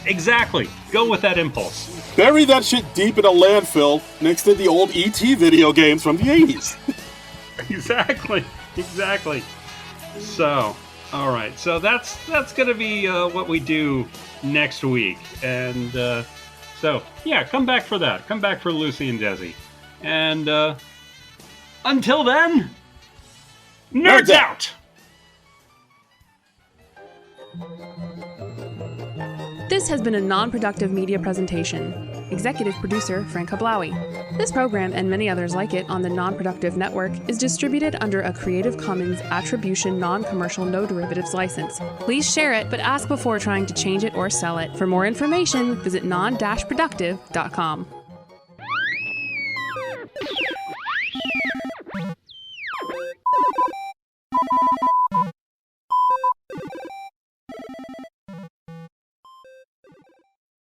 exactly. Go with that impulse. Bury that shit deep in a landfill next to the old E.T. video games from the 80s. Exactly, exactly. So, all right. So that's gonna be what we do next week, and so yeah, come back for that. Come back for Lucy and Desi, and until then, nerds out. This has been a non-productive media presentation. Executive producer Frank Hablawi. This program and many others like it on the Non-Productive Network is distributed under a Creative Commons Attribution Non-Commercial No Derivatives license. Please share it, but ask before trying to change it or sell it. For more information, visit non-productive.com.